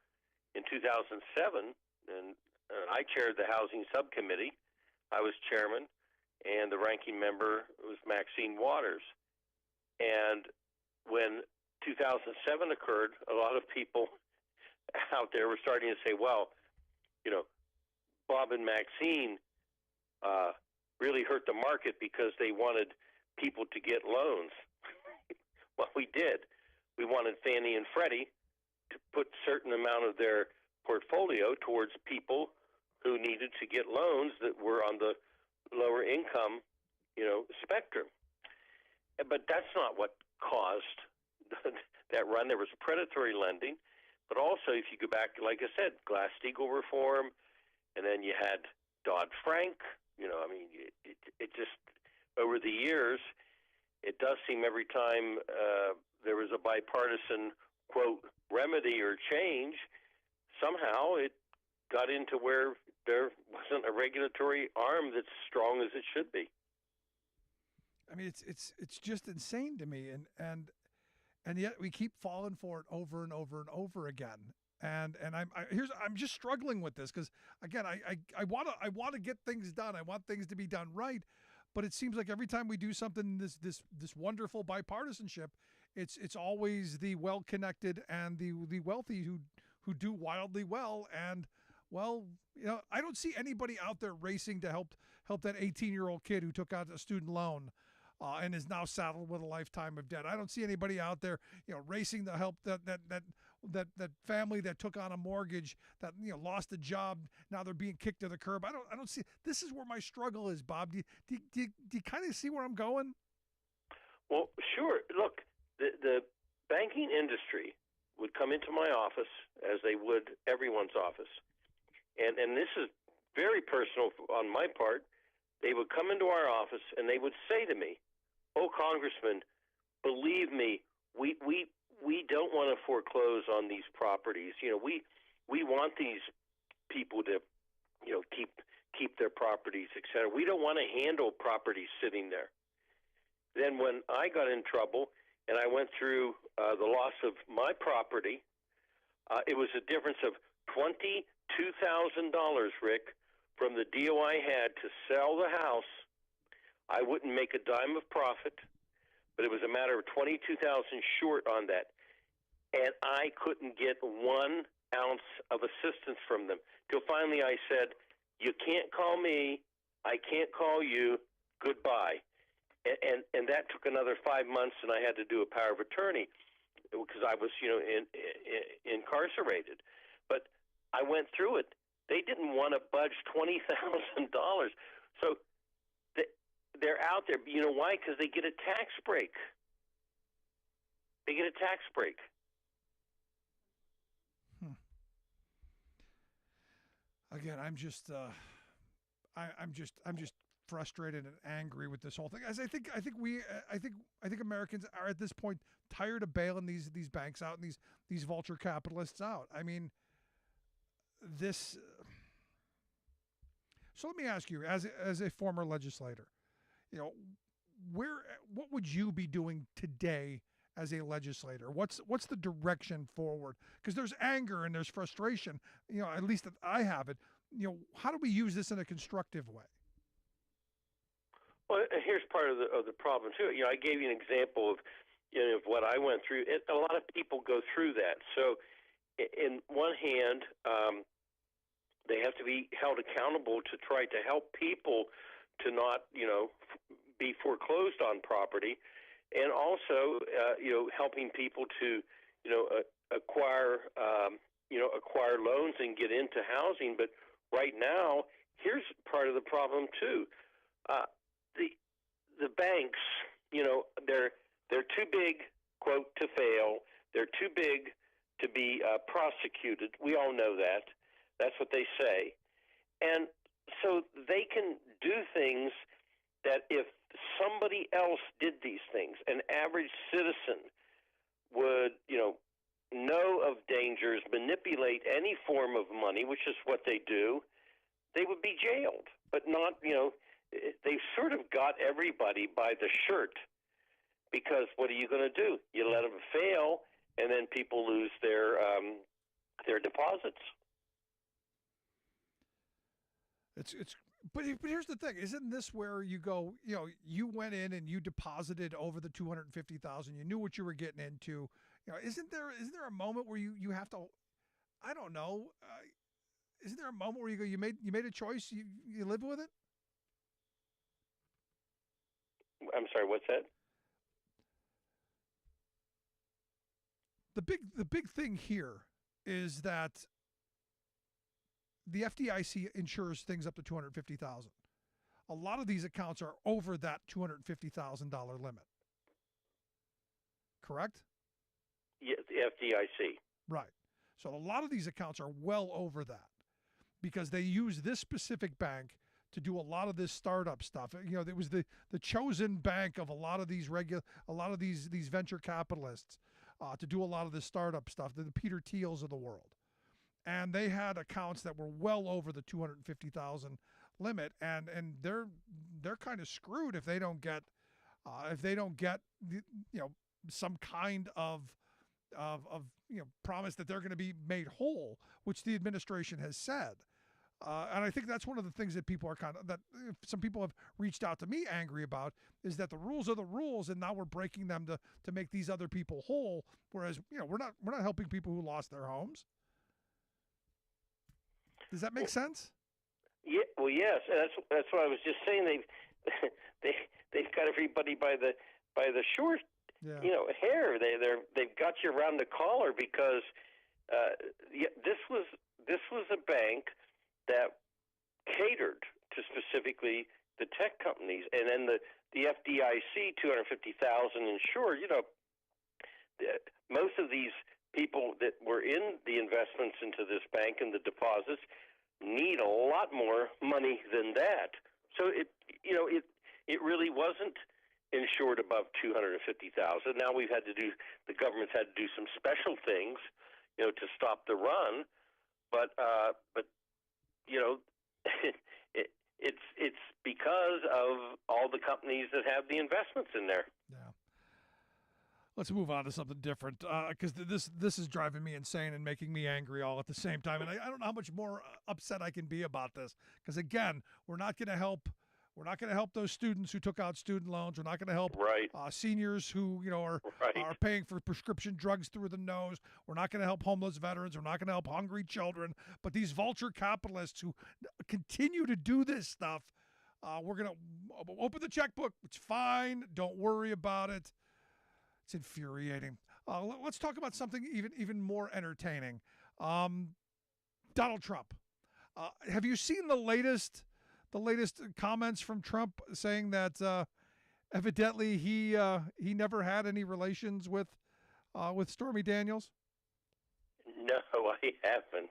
in 2007, and I chaired the housing subcommittee. I was chairman, and the ranking member was Maxine Waters. And when 2007 occurred, a lot of people out there were starting to say, well, Bob and Maxine really hurt the market because they wanted people to get loans. Well, we did. We wanted Fannie and Freddie to put a certain amount of their portfolio towards people who needed to get loans that were on the lower income, spectrum. But that's not what caused that run. There was predatory lending, but also if you go back, like I said, Glass-Steagall reform, and then you had Dodd-Frank. It just, over the years, it does seem every time there was a bipartisan, quote, remedy or change, somehow it got into where there wasn't a regulatory arm that's strong as it should be. I mean, it's just insane to me, and yet we keep falling for it over and over and over again. And I'm just struggling with this because, again, I want to get things done. I want things to be done right, but it seems like every time we do something this wonderful bipartisanship, it's always the well connected and the wealthy who do wildly well. And well, I don't see anybody out there racing to help that 18-year-old kid who took out a student loan and is now saddled with a lifetime of debt. I don't see anybody out there, racing to help that family that took on a mortgage, that lost a job. Now they're being kicked to the curb. I don't see. This is where my struggle is, Bob. Do you kind of see where I'm going? Well, sure. Look, the banking industry would come into my office as they would everyone's office, and this is very personal on my part. They would come into our office and they would say to me, "Oh, Congressman, believe me, we don't want to foreclose on these properties. We want these people to, keep their properties, et cetera. We don't want to handle properties sitting there." Then when I got in trouble and I went through the loss of my property, it was a difference of $22,000, Rick, from the deal I had to sell the house. I wouldn't make a dime of profit, but it was a matter of $22,000 short on that. And I couldn't get 1 ounce of assistance from them. Till finally I said, "You can't call me, I can't call you, goodbye." And that took another 5 months, and I had to do a power of attorney because I was, incarcerated. But I went through it. They didn't want to budge $20,000. So they're out there. You know why? Because they get a tax break. They get a tax break. Again, I'm just frustrated and angry with this whole thing. As I think Americans are at this point tired of bailing these banks out and these vulture capitalists out. I mean, this. So let me ask you, as a former legislator, what would you be doing today as a legislator? What's the direction forward? Because there's anger and there's frustration. At least that I have it. How do we use this in a constructive way? Well, here's part of the problem too. I gave you an example of of what I went through. A lot of people go through that. So, in one hand, they have to be held accountable to try to help people to not, be foreclosed on property, and also, helping people to, acquire loans and get into housing. But right now, here's part of the problem too. The banks, they're too big, quote, to fail. They're too big to be prosecuted. We all know that. That's what they say. And so they can do things that if somebody else did these things, an average citizen would, know of dangers, manipulate any form of money, which is what they do, they would be jailed. But not, they've sort of got everybody by the shirt, because what are you going to do? You let them fail, and then people lose their deposits. But here's the thing: isn't this where you go? You went in and you deposited over the $250,000. You knew what you were getting into. Isn't there a moment where you have to? I don't know. Isn't there a moment where you go? You made a choice. You live with it. I'm sorry. What's that? The big thing here is that the FDIC insures things up to $250,000. A lot of these accounts are over that $250,000 limit. Correct? Yeah, the FDIC. Right. So a lot of these accounts are well over that because they use this specific bank to do a lot of this startup stuff. It was the chosen bank of a lot of these these venture capitalists to do a lot of this startup stuff. The Peter Thiels of the world. And they had accounts that were well over the $250,000 limit, and they're kind of screwed if they don't get some kind of promise that they're going to be made whole, which the administration has said. And I think that's one of the things that people are some people have reached out to me angry about, is that the rules are the rules, and now we're breaking them to make these other people whole. Whereas we're not helping people who lost their homes. Does that make sense? Yeah. Well, yes. That's what I was just saying. They've got everybody by the short, hair. They've got you around the collar because this was a bank that catered to specifically the tech companies, and then the FDIC $250,000 insured. Most of these people that were in the investments into this bank and the deposits need a lot more money than that. So it really wasn't insured above $250,000. Now the government's had to do some special things, to stop the run, but it's because of all the companies that have the investments in there. Yeah. Let's move on to something different, because this is driving me insane and making me angry all at the same time. And I don't know how much more upset I can be about this. Because again, we're not going to help those students who took out student loans. We're not going to help seniors who are paying for prescription drugs through the nose. We're not going to help homeless veterans. We're not going to help hungry children. But these vulture capitalists who continue to do this stuff, we're going to open the checkbook. It's fine. Don't worry about it. It's infuriating. Let's talk about something even more entertaining. Donald Trump. Have you seen the latest comments from Trump saying that evidently he never had any relations with Stormy Daniels? No, I haven't.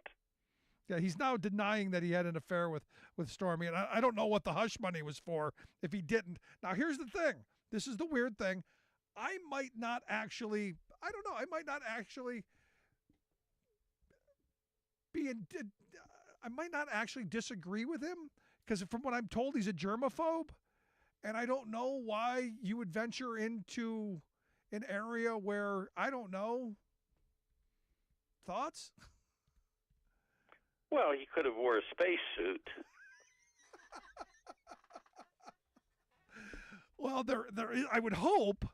Yeah, he's now denying that he had an affair with Stormy, and I don't know what the hush money was for if he didn't. Now, here's the thing. This is the weird thing. I might not actually I might not actually disagree with him, because from what I'm told, he's a germaphobe, and I don't know why you would venture into an area where, I don't know. Thoughts? Well, he could have wore a spacesuit. Well, there is, I would hope,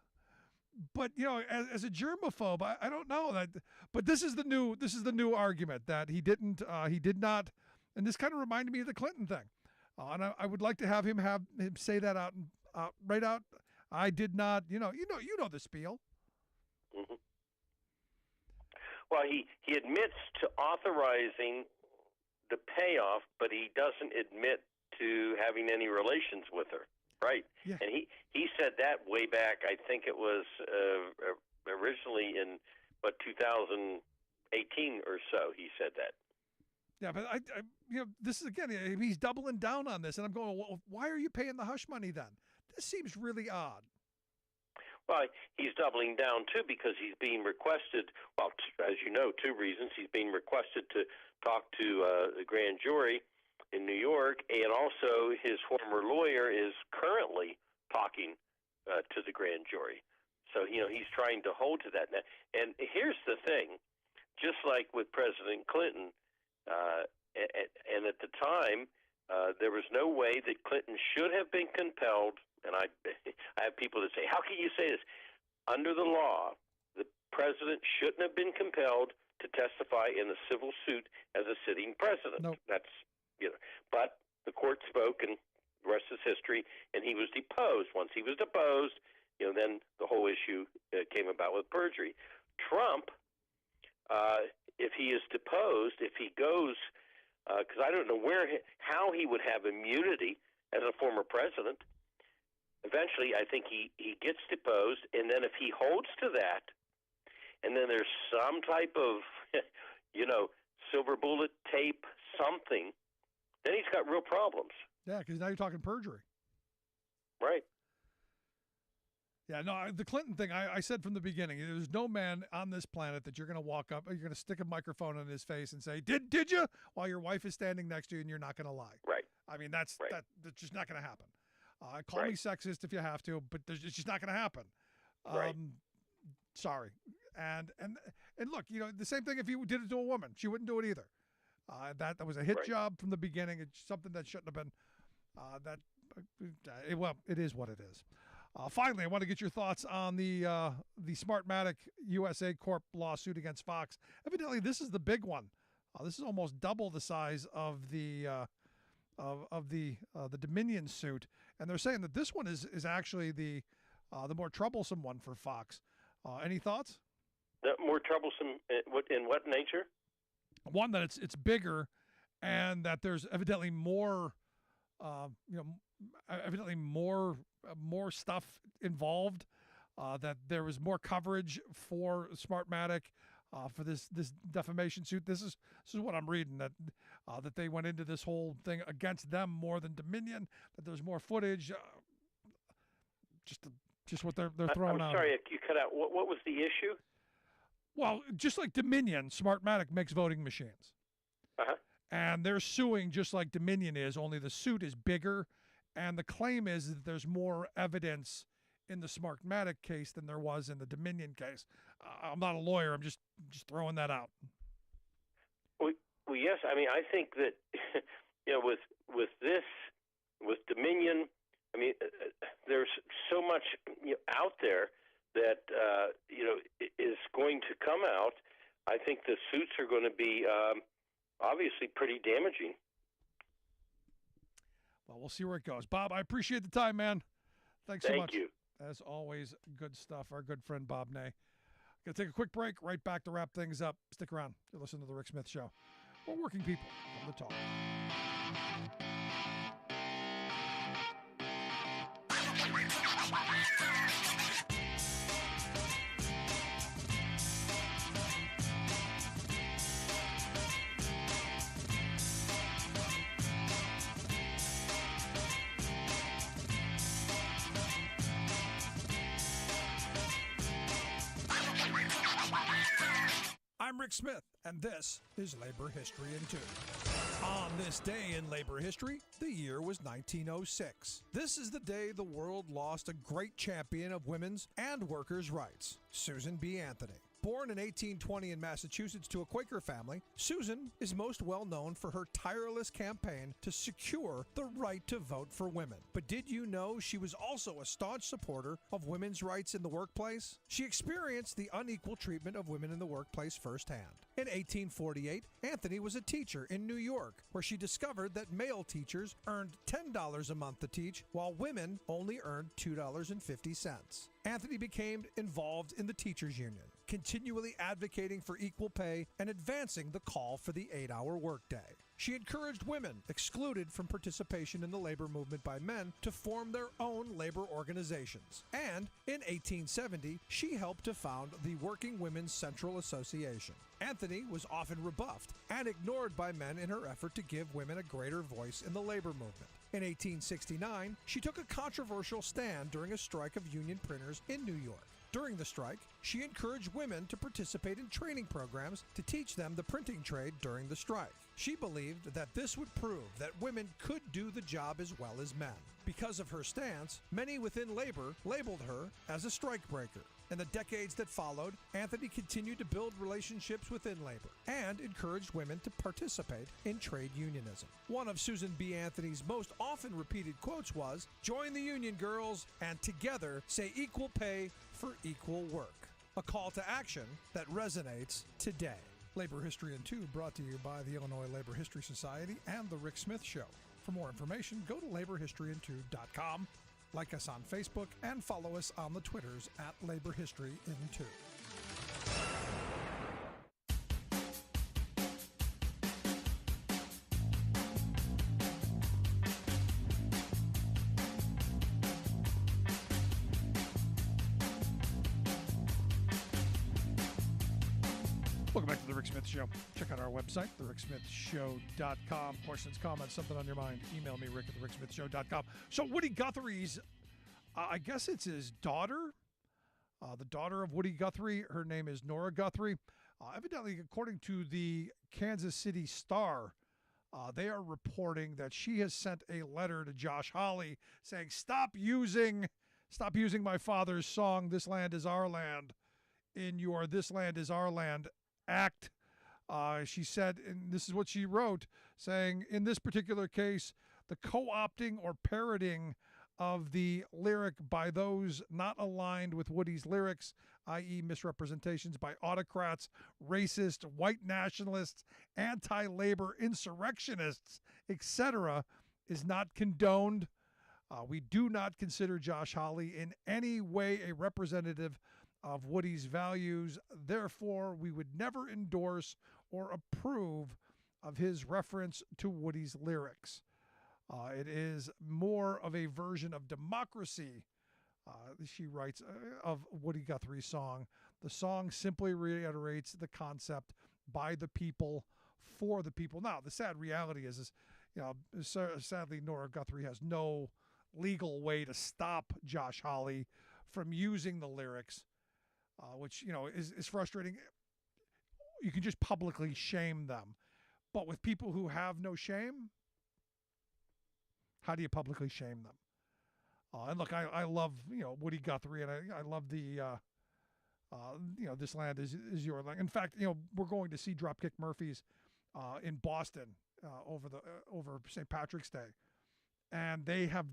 but as a germaphobe, I don't know that. But this is the new argument that he did not, and this kind of reminded me of the Clinton thing, and I would like to have him say that right out. I did not, you know the spiel. Mm-hmm. Well, he admits to authorizing the payoff, but he doesn't admit to having any relations with her, right? Yeah. And he said that way back. I think it was originally in 2018 or so. He said that. Yeah, but I this is again, he's doubling down on this, and I'm going, well, why are you paying the hush money then? This seems really odd. Well, he's doubling down, too, because he's being requested, well, as you know, two reasons. He's being requested to talk to the grand jury in New York, and also his former lawyer is currently talking to the grand jury. So, he's trying to hold to that. And here's the thing. Just like with President Clinton, and at the time, there was no way that Clinton should have been compelled. And I have people that say, how can you say this? Under the law, the president shouldn't have been compelled to testify in a civil suit as a sitting president. Nope. That's, but the court spoke, and the rest is history, and he was deposed. Once he was deposed, then the whole issue came about with perjury. Trump, if he is deposed, if he goes, because I don't know how he would have immunity as a former president. Eventually, I think he gets deposed, and then if he holds to that, and then there's some type of, silver bullet tape, something, then he's got real problems. Yeah, because now you're talking perjury. Right. Yeah, no, the Clinton thing, I said from the beginning, there's no man on this planet that you're going to walk up, you're going to stick a microphone in his face and say, did you? While your wife is standing next to you and you're not going to lie. Right. I mean, that's just not going to happen. Call right. me sexist if you have to, but it's just not going to happen. Right. Sorry. And look, the same thing if you did it to a woman. She wouldn't do it either. That was a hit job from the beginning. It's something that shouldn't have been. It is what it is. Finally, I want to get your thoughts on the Smartmatic USA Corp lawsuit against Fox. Evidently, this is the big one. This is almost double the size of the Dominion suit, and they're saying that this one is actually the more troublesome one for Fox. Any thoughts? More troublesome in what nature? One, that it's bigger, and that there's evidently more more stuff involved. That there was more coverage for Smartmatic for this defamation suit. This is what I'm reading, that they went into this whole thing against them more than Dominion. That there's more footage. Just what they're throwing out. I'm sorry, you cut out. What was the issue? Well, just like Dominion, Smartmatic makes voting machines. Uh-huh. And they're suing just like Dominion is, only the suit is bigger. And the claim is that there's more evidence in the Smartmatic case than there was in the Dominion case. I'm not a lawyer. I'm just throwing that out. Well, yes. I mean, I think that with Dominion, I mean, there's so much out there that is going to come out. I think the suits are going to be obviously pretty damaging. Well, we'll see where it goes. Bob, I appreciate the time, man. Thanks so much. Thank you. As always, good stuff. Our good friend Bob Ney. Going to take a quick break. Right back to wrap things up. Stick around. You're listening to The Rick Smith Show. or working people from the top. I'm Rick Smith, and this is Labor History in 2. On this day in labor history, the year was 1906. This is the day the world lost a great champion of women's and workers' rights, Susan B. Anthony. Born in 1820 in Massachusetts to a Quaker family, Susan is most well known for her tireless campaign to secure the right to vote for women. But did you know she was also a staunch supporter of women's rights in the workplace? She experienced the unequal treatment of women in the workplace firsthand. In 1848, Anthony was a teacher in New York, where she discovered that male teachers earned $10 a month to teach, while women only earned $2.50. Anthony became involved in the teachers' union, continually advocating for equal pay and advancing the call for the 8-hour workday. She encouraged women excluded from participation in the labor movement by men to form their own labor organizations. And in 1870, she helped to found the Working Women's Central Association. Anthony was often rebuffed and ignored by men in her effort to give women a greater voice in the labor movement. In 1869, she took a controversial stand during a strike of union printers in New York. During the strike, she encouraged women to participate in training programs to teach them the printing trade during the strike. She believed that this would prove that women could do the job as well as men. Because of her stance, many within labor labeled her as a strikebreaker. In the decades that followed, Anthony continued to build relationships within labor and encouraged women to participate in trade unionism. One of Susan B. Anthony's most often repeated quotes was, "Join the union, girls, and together say equal pay for equal work." A call to action that resonates today. Labor History in 2 brought to you by the Illinois Labor History Society and The Rick Smith Show. For more information, go to laborhistoryin2.com. Like us on Facebook and follow us on the Twitters at Labor History in 2. Welcome back to The Rick Smith Show. Check out our website, thericksmithshow.com. Questions, comments, something on your mind, email me, rick at thericksmithshow.com. So Woody Guthrie's, I guess it's his daughter, the daughter of Woody Guthrie. Her name is Nora Guthrie. Evidently, according to the Kansas City Star, they are reporting that she has sent a letter to Josh Hawley saying, stop using my father's song, This Land Is Our Land, in your This Land Is Our Land act. She said, and this is what she wrote, saying, in this particular case, the co-opting or parroting of the lyric by those not aligned with Woody's lyrics, i.e. misrepresentations by autocrats, racist, white nationalists, anti-labor insurrectionists, etc., is not condoned. We do not consider Josh Hawley in any way a representative of Woody's values. Therefore, we would never endorse or approve of his reference to Woody's lyrics. It is more of a version of democracy, she writes, of Woody Guthrie's song. The song simply reiterates the concept by the people, for the people. Now, the sad reality is sadly, Nora Guthrie has no legal way to stop Josh Hawley from using the lyrics, which, is frustrating. You can just publicly shame them. But with people who have no shame, how do you publicly shame them? And look, I love, Woody Guthrie, and I love the, This Land is Your Land. In fact, we're going to see Dropkick Murphys in Boston over St. Patrick's Day. And they have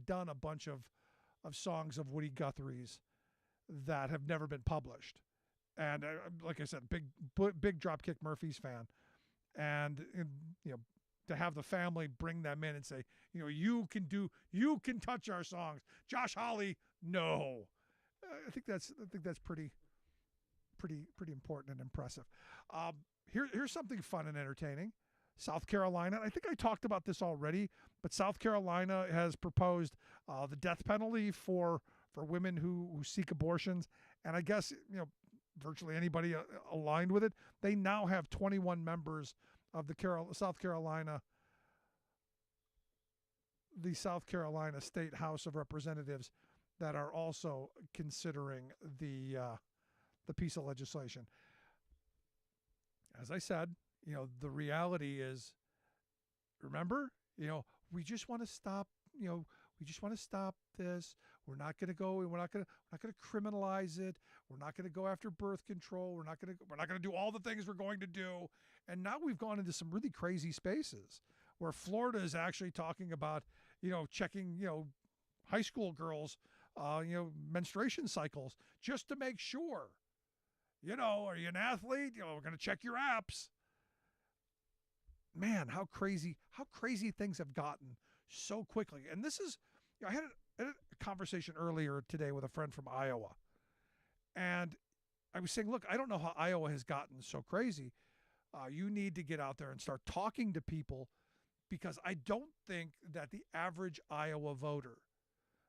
done a bunch of songs of Woody Guthrie's that have never been published. And like I said, big Dropkick Murphys fan. And to have the family bring them in and say, you can touch our songs. Josh Hawley, no. I think that's pretty pretty important and impressive. Here's something fun and entertaining. South Carolina, I think I talked about this already, but South Carolina has proposed the death penalty for women who seek abortions. And I guess, virtually anybody aligned with it, they now have 21 members of the South Carolina State House of Representatives that are also considering the piece of legislation. As I said, the reality is, remember, we just want to stop, we just want to stop this. We're not going to criminalize it. We're not going to go after birth control. We're not going to do all the things we're going to do. And now we've gone into some really crazy spaces where Florida is actually talking about, checking, high school girls, menstruation cycles just to make sure, are you an athlete? We're going to check your apps. Man, how crazy things have gotten so quickly. And this is, I had a conversation earlier today with a friend from Iowa. And I was saying, look, I don't know how Iowa has gotten so crazy. You need to get out there and start talking to people, because I don't think that the average Iowa voter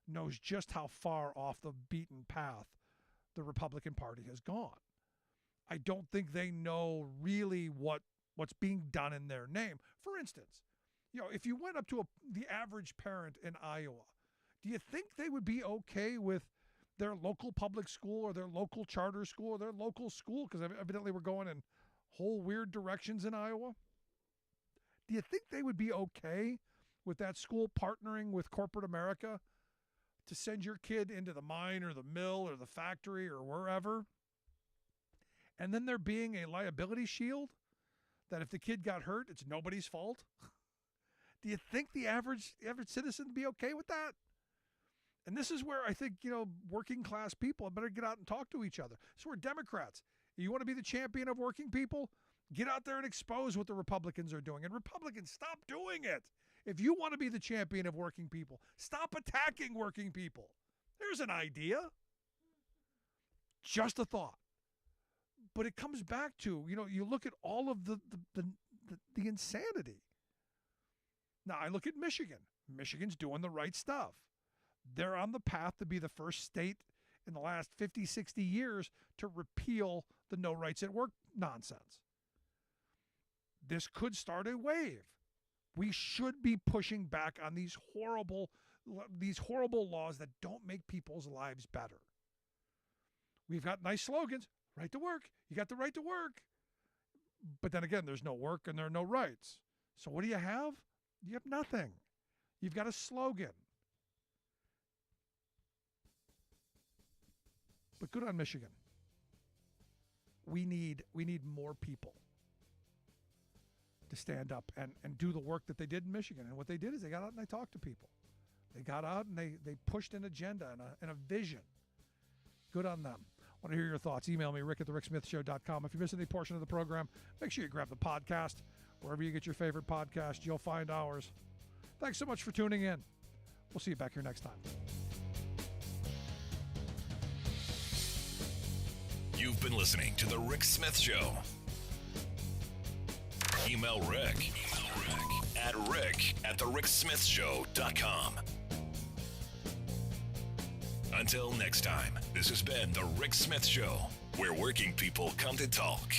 knows just how far off the beaten path the Republican Party has gone. I don't think they know really what's being done in their name. For instance, if you went up to the average parent in Iowa, do you think they would be okay with their local public school or their local charter school or their local school? Because evidently we're going in whole weird directions in Iowa. Do you think they would be okay with that school partnering with corporate America to send your kid into the mine or the mill or the factory or wherever? And then there being a liability shield that if the kid got hurt, it's nobody's fault? Do you think the average citizen would be okay with that? And this is where I think, working class people better get out and talk to each other. So we're Democrats. You want to be the champion of working people? Get out there and expose what the Republicans are doing. And Republicans, stop doing it. If you want to be the champion of working people, stop attacking working people. There's an idea. Just a thought. But it comes back to, you look at all of the insanity. Now, I look at Michigan. Michigan's doing the right stuff. They're on the path to be the first state in the last 50, 60 years to repeal the no rights at work nonsense. This could start a wave. We should be pushing back on these horrible laws that don't make people's lives better. We've got nice slogans. Right to work. You got the right to work. But then again, there's no work and there are no rights. So what do you have? You have nothing. You've got a slogan. But good on Michigan. We need more people to stand up and do the work that they did in Michigan. And what they did is they got out and they talked to people. They got out and they pushed an agenda and a vision. Good on them. I want to hear your thoughts. Email me, rick@thericksmithshow.com. If you miss any portion of the program, make sure you grab the podcast. Wherever you get your favorite podcast, you'll find ours. Thanks so much for tuning in. We'll see you back here next time. You've been listening to The Rick Smith Show. Email Rick at rick@thericksmithshow.com. Until next time, this has been The Rick Smith Show, where working people come to talk.